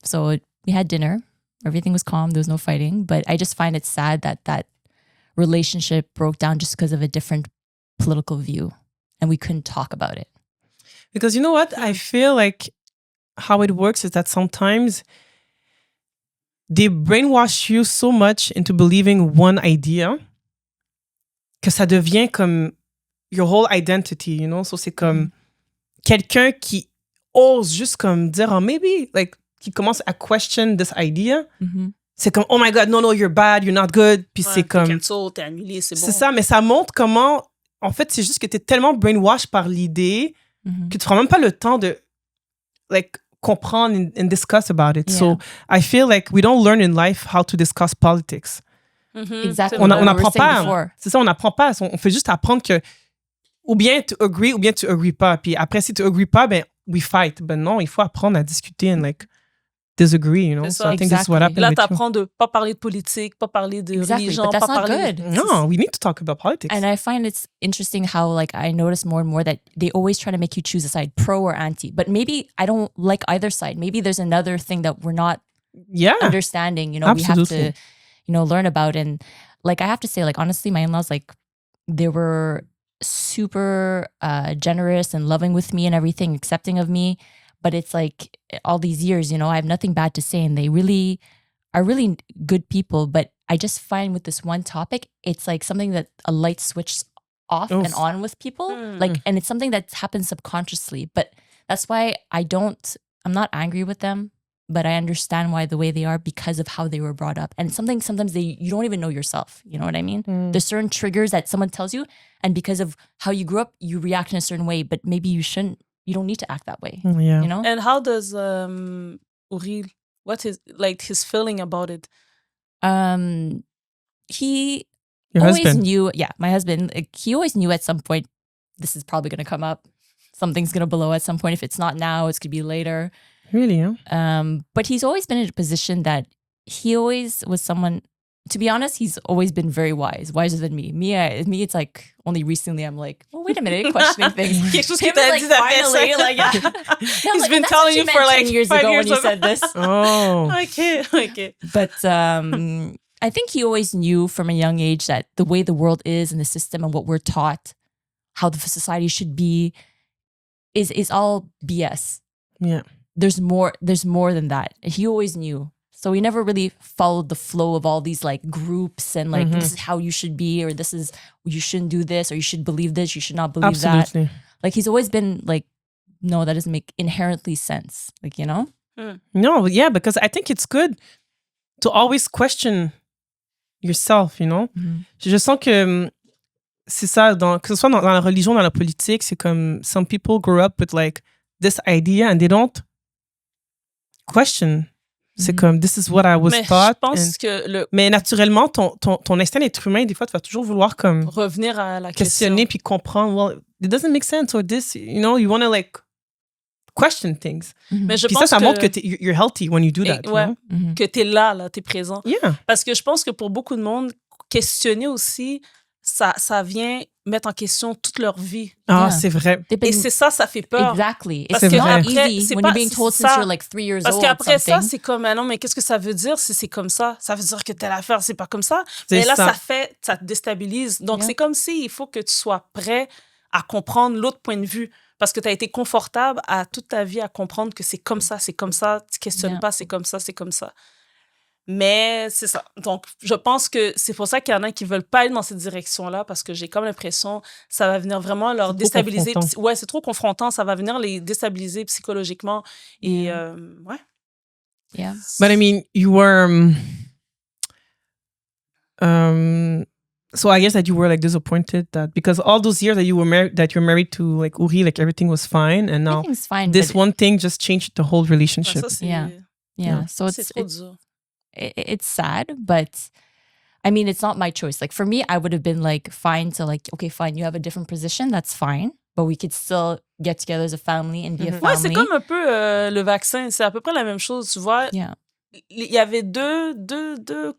So we had dinner. Everything was calm. There was no fighting. But I just find it sad that relationship broke down just because of a different political view. And we couldn't talk about it. Because you know what? I feel like how it works is that sometimes they brainwash you so much into believing one idea que ça devient comme your whole identity, So c'est comme quelqu'un qui ose juste comme dire, maybe, qui commence à question this idea. C'est comme, oh my God, no, you're bad, you're not good. Puis c'est comme... T'es annulé, c'est bon. C'est ça, mais ça montre comment... En fait, c'est juste que t'es tellement brainwashed par l'idée que tu prends même pas le temps de, comprendre and discuss about it. Yeah. So I feel like we don't learn in life how to discuss politics. Exactly. On n'apprend pas. C'est ça, on n'apprend pas. On fait juste apprendre que ou bien tu agree ou bien tu agree pas. Puis après, si tu agree pas, ben we fight. Ben non, il faut apprendre à discuter and disagree, So I think this is what happened. Là, t'apprends de pas parler de politique, pas parler de religion, but that's pas not parler good. No, we need to talk about politics. And I find it's interesting how I notice more and more that they always try to make you choose a side, pro or anti. But maybe I don't like either side. Maybe there's another thing that we're not understanding, Absolutely. We have to, learn about. And I have to say, honestly, my in-laws, they were super generous and loving with me and everything, accepting of me. but it's like all these years, I have nothing bad to say, and they really are really good people. But I just find with this one topic, it's like something that a light switches off and on with people, and it's something that happens subconsciously. But that's why I'm not angry with them, but I understand why the way they are because of how they were brought up. And sometimes you don't even know yourself. You know what I mean? There's certain triggers that someone tells you, and because of how you grew up, you react in a certain way, but maybe you don't need to act that way. Yeah. And how does Uri, what is like his feeling about it? He Your always husband. knew, my husband, like, he always knew at some point, this is probably going to come up. Something's going to blow at some point. If it's not now, it's going to be later. Really, huh? But he's always been in a position that he always was someone, to be honest, he's always been very wise, wiser than me. Me, it's like only recently I'm like, well, wait a minute, questioning things. Quelque chose Him qui t'a is dit, like, ça fait finally, ça. like, yeah. No, He's like, been that's telling what you meant for like 10 years 5 ago years when you ago. said this. Oh. Okay. But I think he always knew from a young age that the way the world is and the system and what we're taught, how the society should be, is all BS. Yeah. There's more than that. He always knew. So he never really followed the flow of all these like groups and like this is how you should be, or this is you shouldn't do this, or you should believe this, you should not believe Absolutely. that. Like he's always been like, no, that doesn't make inherently sense. Like, No, yeah, because I think it's good to always question yourself, Je sens que c'est ça, que ce soit dans la religion, dans la politique, c'est comme some people grow up with like this idea and they don't question. C'est comme this is what I was taught. Je pense que mais naturellement, ton instinct d'être humain, des fois, tu vas toujours vouloir comme revenir à la questionner question. puis comprendre. Well, it doesn't make sense or this, you want to like question things. Mais je puis pense ça que montre que you're healthy when you do that. Ouais, que t'es là, t'es présent. Yeah. Parce que je pense que pour beaucoup de monde, questionner aussi, ça vient mettre en question toute leur vie. Ah, Yeah. c'est vrai. Et c'est ça fait peur. Exactly. Parce It's que not après, easy c'est when pas- you're being told c'est since ça. you're like 3 years Parce old. qu'après ça, something. c'est comme, ah non, mais qu'est-ce que ça veut dire si c'est comme ça? Ça veut dire que telle affaire, c'est pas comme ça. C'est Mais là, ça. ça te déstabilise. Donc, Yeah. c'est comme si il faut que tu sois prêt à comprendre l'autre point de vue. Parce que tu as été confortable à toute ta vie à comprendre que c'est comme ça, tu questionnes Yeah. pas, c'est comme ça. Mais c'est ça. Donc, je pense que c'est pour ça qu'il y en a qui veulent pas aller dans cette direction-là, parce que j'ai comme l'impression ça va venir vraiment leur C'est trop déstabiliser. confrontant. Ouais, c'est trop confrontant. Ça va venir les déstabiliser psychologiquement. Et ouais. Yeah. But I mean, you were so I guess that you were like disappointed that because all those years that you're married to like Uri, like everything was fine, and now Everything's fine. this but one thing just changed the whole relationship. Ça, c'est yeah. So c'est trop dur. it's sad, but I mean, it's not my choice. Like for me, I would have been like, fine to like, okay, fine, you have a different position, that's fine, but we could still get together as a family and be a family. Ouais, c'est comme un peu le vaccin. C'est à peu près la même chose, tu vois. Yeah. Il y avait deux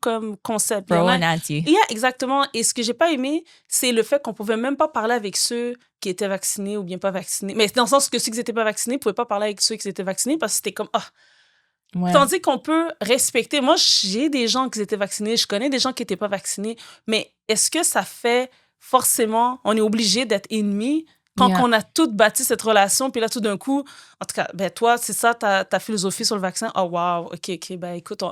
comme concepts. Il y en Pro a- and anti. Yeah, exactement. Et ce que j'ai pas aimé, c'est le fait qu'on pouvait même pas parler avec ceux qui étaient vaccinés ou bien pas vaccinés. Mais dans le sens que ceux qui n'étaient pas vaccinés, ne pouvaient pas parler avec ceux qui étaient vaccinés parce que c'était comme, Ouais. Tandis qu'on peut respecter. Moi, j'ai des gens qui étaient vaccinés, je connais des gens qui n'étaient pas vaccinés, mais est-ce que ça fait forcément, on est obligé d'être ennemis quand Yeah. on a tout bâti cette relation, puis là, tout d'un coup, en tout cas, ben toi, c'est ça ta philosophie sur le vaccin. Oh, wow, OK, ben écoute,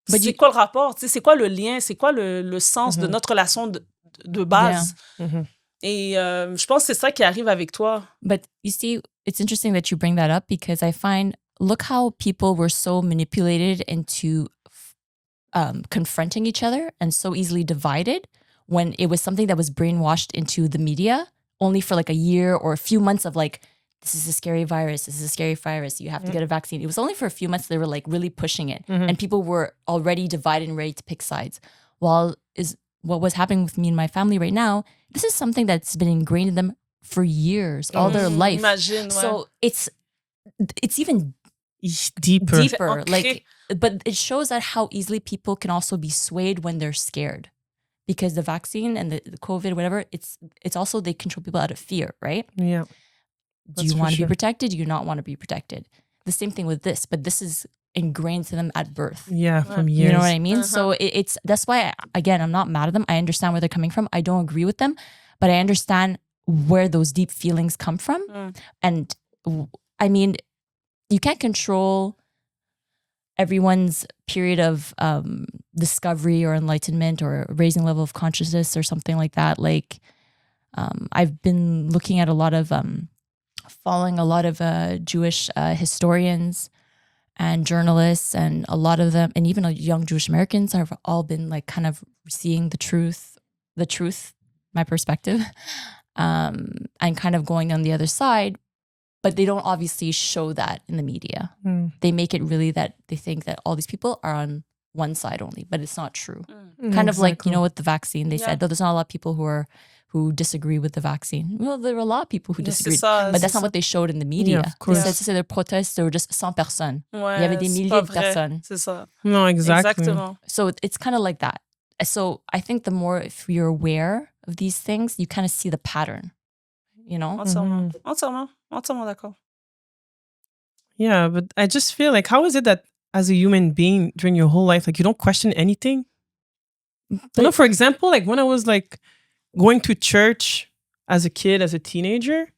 c'est quoi le rapport? Tu sais, c'est quoi le lien? C'est quoi le sens de notre relation de base? Mhm. Et je pense que c'est ça qui arrive avec toi. But you see, it's interesting that you bring that up because I find, look how people were so manipulated into confronting each other and so easily divided when it was something that was brainwashed into the media only for like a year or a few months of like, this is a scary virus, you have to get a vaccine. It was only for a few months they were like really pushing it and people were already divided and ready to pick sides. While is what was happening with me and my family right now, this is something that's been ingrained in them for years, all their life. Imagine, ouais. So it's even Deeper. deeper. Okay. Like, but it shows that how easily people can also be swayed when they're scared, because the vaccine and the COVID, whatever, it's also they control people out of fear, right? Yeah. Do you want to be protected? Do you not want to be protected? The same thing with this, but this is ingrained to them at birth. Yeah, from years. You know what I mean? So it's that's why, again, I'm not mad at them. I understand where they're coming from. I don't agree with them, but I understand where those deep feelings come from. And I mean, you can't control everyone's period of discovery or enlightenment or raising level of consciousness or something like that. Like, I've been looking at a lot of, following a lot of Jewish historians and journalists, and a lot of them, and even young Jewish Americans, have all been like kind of seeing the truth, my perspective, and kind of going on the other side. But they don't obviously show that in the media. They make it really that they think that all these people are on one side only, but it's not true. Kind of like, with the vaccine, they said, there's not a lot of people who disagree with the vaccine. Well, there were a lot of people who disagreed, but that's not what they showed in the media. Yeah, of course. They said their protests, there were just 100 personnes. Ouais, Il y avait des milliers de personnes. C'est ça. No, exactly. Exactement. So it's kind of like that. So I think the more, if you're aware of these things, you kind of see the pattern, Entièrement. Entièrement d'accord. Yeah, but I just feel like, how is it that as a human being during your whole life, like you don't question anything? For example, like when I was like going to church as a kid, as a teenager,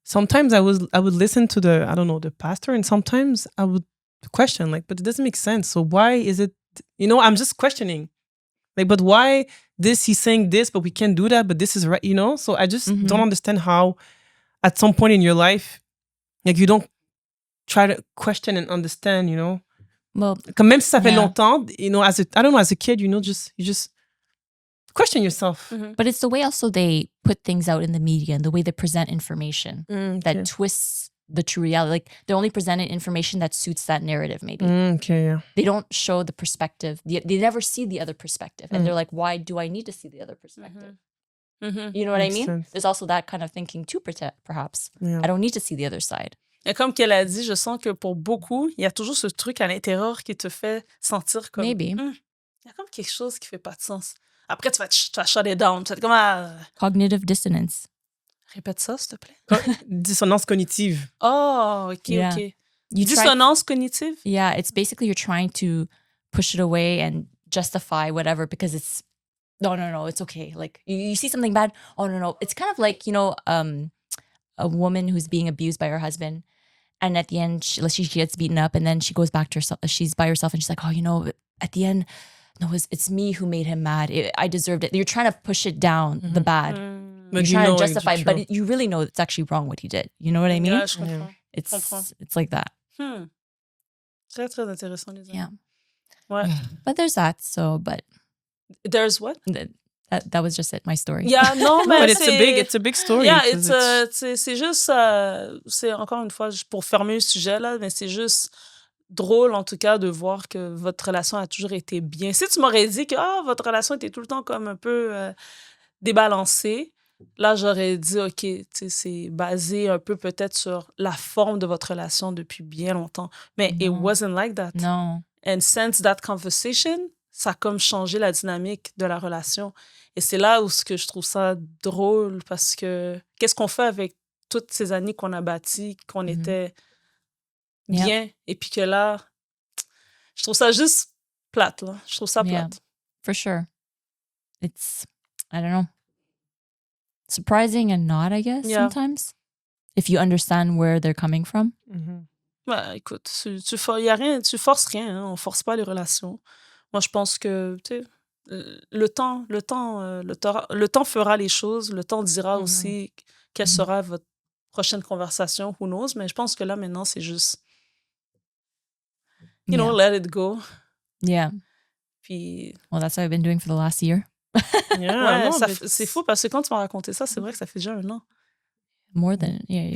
sometimes I would listen to the pastor, and sometimes I would question, like, but it doesn't make sense. So why is it, I'm just questioning. Like, but why he's saying this, but we can't do that, but this is right, So I just don't understand how at some point in your life, like you don't try to question and understand, Well, même si ça fait longtemps, as a kid, you just question yourself. But it's the way also they put things out in the media and the way they present information that twists the true reality. Like, they're only presenting information that suits that narrative, maybe. Yeah. They don't show the perspective. They never see the other perspective. And they're like, why do I need to see the other perspective? You know what I mean? Sense. There's also that kind of thinking too, perhaps. Yeah. I don't need to see the other side. Et comme qu'elle a dit, je sens que pour beaucoup, il y a toujours ce truc à l'intérieur qui te fait sentir comme... Maybe. Il y a comme quelque chose qui fait pas de sens. Après, tu vas shut it down. Tu vas être comme... Cognitive dissonance. Répète ça, s'il te plaît. Dissonance cognitive. Oh, OK, Yeah. OK. You try- Dissonance cognitive? Yeah, it's basically you're trying to push it away and justify whatever because it's... No, it's okay. Like, you see something bad. Oh, no. It's kind of like, a woman who's being abused by her husband. And at the end, she gets beaten up, and then she goes back to herself. She's by herself, and she's like, "Oh, at the end, no, it's me who made him mad. I deserved it." You're trying to push it down, the bad. You're But trying to justify, it's but you really know it's actually wrong what he did. You know what I mean? Yeah, je comprends. It's like that. Très, très intéressant, les amis. Yeah. Ouais. But there's that. So, but There's what? that was just it. My story. Yeah, non, mais But it's a big story. Yeah, 'cause c'est juste... c'est encore une fois, pour fermer le sujet, là, mais c'est juste drôle, en tout cas, de voir que votre relation a toujours été bien. Si tu m'aurais dit que votre relation était tout le temps comme un peu débalancée, là, j'aurais dit, OK, tu sais, c'est basé un peu peut-être sur la forme de votre relation depuis bien longtemps. Mais it wasn't like that. No. And since that conversation, ça a comme changé la dynamique de la relation. Et c'est là où ce que je trouve ça drôle, parce que qu'est-ce qu'on fait avec toutes ces années qu'on a bâties, qu'on était bien, et puis que là, je trouve ça juste plate, là. Je trouve ça Yeah. plate. For sure. It's, I don't know, surprising and not, I guess, Yeah. sometimes. If you understand where they're coming from. Ouais, écoute, tu forces rien, hein, on force pas les relations. Moi, je pense que, tu sais, le temps fera les choses, le temps dira aussi quelle sera votre prochaine conversation, who knows, mais je pense que là, maintenant, c'est juste, you know, let it go. Yeah. Puis, Well, that's what I've been doing for the last year. Yeah, no, but c'est fou parce que quand tu m'as raconté ça, c'est vrai que ça fait déjà un an. More than a year.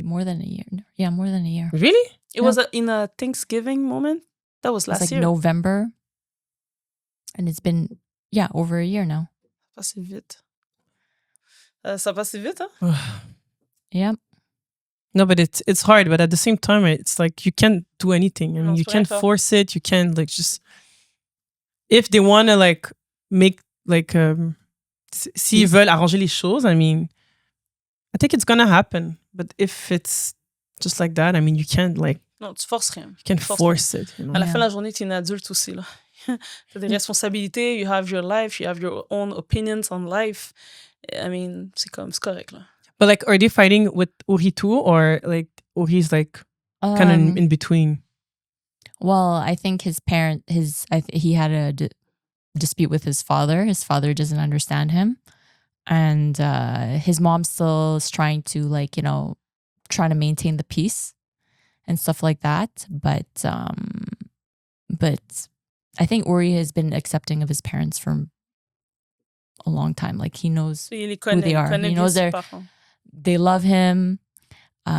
Yeah, more than a year. Really? It was in a Thanksgiving moment. That was It's last like year. November. And it's been, over a year now. Ça passe vite. Ça passe vite, hein? Yeah. No, but it's hard. But at the same time, it's like you can't do anything. I mean, Non, you tu peux can't rien faire. force it. You can't like just if they want to like make like s'ils veulent arranger les choses. I mean, I think it's gonna happen. But if it's just like that, I mean, you can't like Non, tu forces rien. you can't force it. You know? À la fin de la journée, tu es une adulte aussi, là. Tu as des responsabilités, you have your life, you have your own opinions on life. I mean, c'est correct, là. But like, are they fighting with Uri too, or like Uri's like kind of in between? Well, I think he had a dispute with his father. His father doesn't understand him. And his mom still is trying to trying to maintain the peace and stuff like that. But I think Uri has been accepting of his parents for a long time. Like he knows who they are. He knows they love him.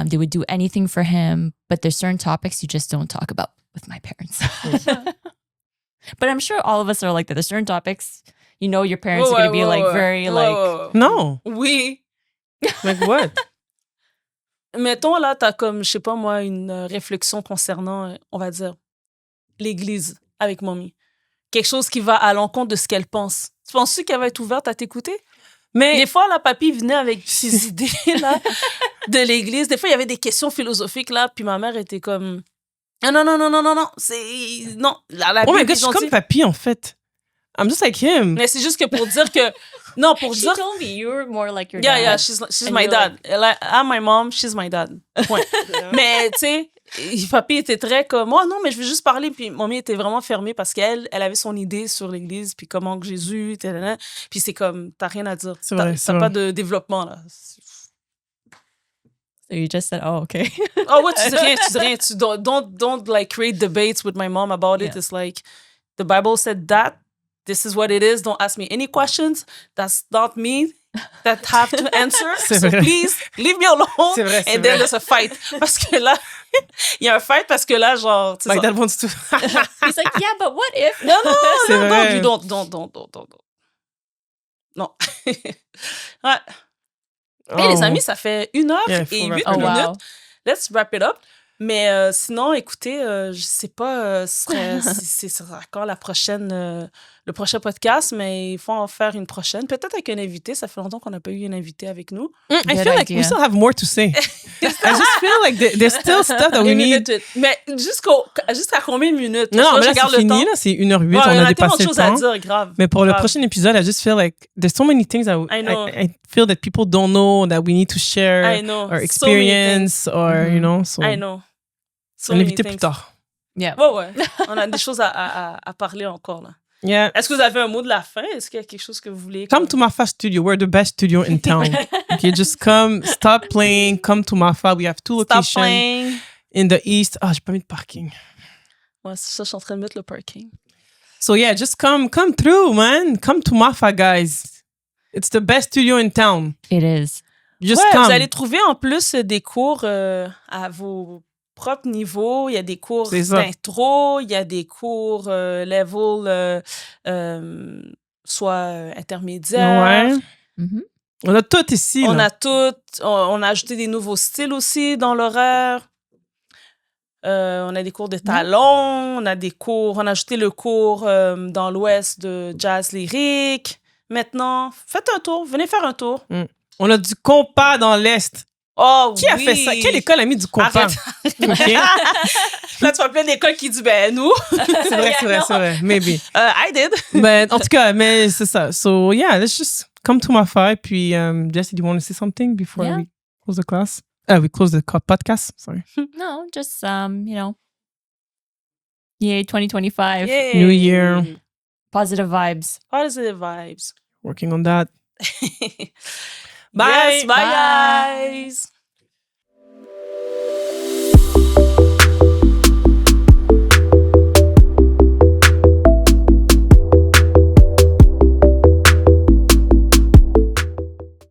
They would do anything for him. But there's certain topics you just don't talk about with my parents. But I'm sure all of us are like that. There's certain topics, your parents are going to be very No. Oui. Like what? Mettons là, t'as comme, je sais pas moi, une réflexion concernant, on va dire, l'église avec mamie. Quelque chose qui va à l'encontre de ce qu'elle pense. Tu penses-tu qu'elle va être ouverte à t'écouter? Mais des fois, là, papy venait avec ses idées là, de l'église. Des fois, il y avait des questions philosophiques là, puis ma mère était comme non, c'est non, la oh my Bible, god, je suis comme papy en fait. I'm just like him. Mais c'est juste que pour dire que non, pour She dire told me you're more like your yeah, dad. yeah, she's my dad. Like, I'm my mom, she's my dad. Point. Mais tu sais, papy était très comme oh non, mais je veux juste parler, puis mamie était vraiment fermée parce qu'elle avait son idée sur l'église puis comment que Jésus était, puis c'est comme t'as rien à dire. C'est vrai, T'as pas de développement là. So you just said, oh, okay. Oh ouais, tu dis rien. Tu don't like create debates with my mom about it. Yeah. It's like the Bible said that. This is what it is. Don't ask me any questions. That's not me that have to answer. So vrai. please leave me alone. C'est vrai, And then there's a fight. Parce que là, il y a un fight parce que là, genre, tu sais, My dad wants to. He's like, yeah, but what if? non, C'est vrai. you don't. Non. Ouais. Hey, les amis, ça fait 1h Yeah, et faut 8 wrap it Oh, up. minutes. wow. Let's wrap it up. Mais sinon, écoutez, je sais pas si ce sera quand le prochain podcast, mais il faut en faire une prochaine. Peut-être avec un invité. Ça fait longtemps qu'on n'a pas eu un invité avec nous. I Good feel like we idea. still have more to say. I just feel like there's still stuff that we Une need. minute. Mais jusqu'à combien de minutes? Non, mais là, je regarde c'est le temps. fini, là, c'est 1h08, Ouais, on a a tellement dépassé de le choses à temps. dire, grave. Mais pour le Grave. prochain épisode, I just feel like there's so many things I know. I feel that people don't know that we need to share I know. our So many experience or, you know, so I know. So un many invité plus things. tard. Yeah. Ouais. On a des choses à parler encore, là. Yeah. Est-ce que vous avez un mot de la fin? Est-ce qu'il y a quelque chose que vous voulez? Come to Mafa Studio. We're the best studio in town. Okay, just come, stop playing, come to Mafa. We have 2 Stop locations playing. in the east. Ah, j'ai pas mis de parking. Ouais, c'est ça, je suis en train de mettre le parking. So yeah, just come through, man. Come to Mafa, guys. It's the best studio in town. It is. Just Ouais, come. vous allez trouver en plus des cours à vos propres niveaux. Il y a des cours C'est ça. d'intro, il y a des cours level soit intermédiaire. Ouais. Mhm. On a tout ici. On là. a tout. On a ajouté des nouveaux styles aussi dans l'horaire. On a des cours de talons, on a ajouté le cours dans l'ouest de jazz lyrique. Maintenant, faites un tour, venez faire un tour. On a du compas dans l'Est. Oh, Qui a fait ça? Quelle école a mis du compas? Arrête. Okay. Là, tu vas plein d'écoles qui disent, ben, nous. C'est vrai. Maybe. I did. Mais en tout cas, mais c'est ça. So yeah, let's just come to Mafa. Puis, Jessie, do you want to say something before Yeah. we close the class? We close the podcast. Sorry. No, just, yay, 2025. Yay. New year. Positive vibes. Positive vibes. Working on that. Bye. Bye. Bye, guys.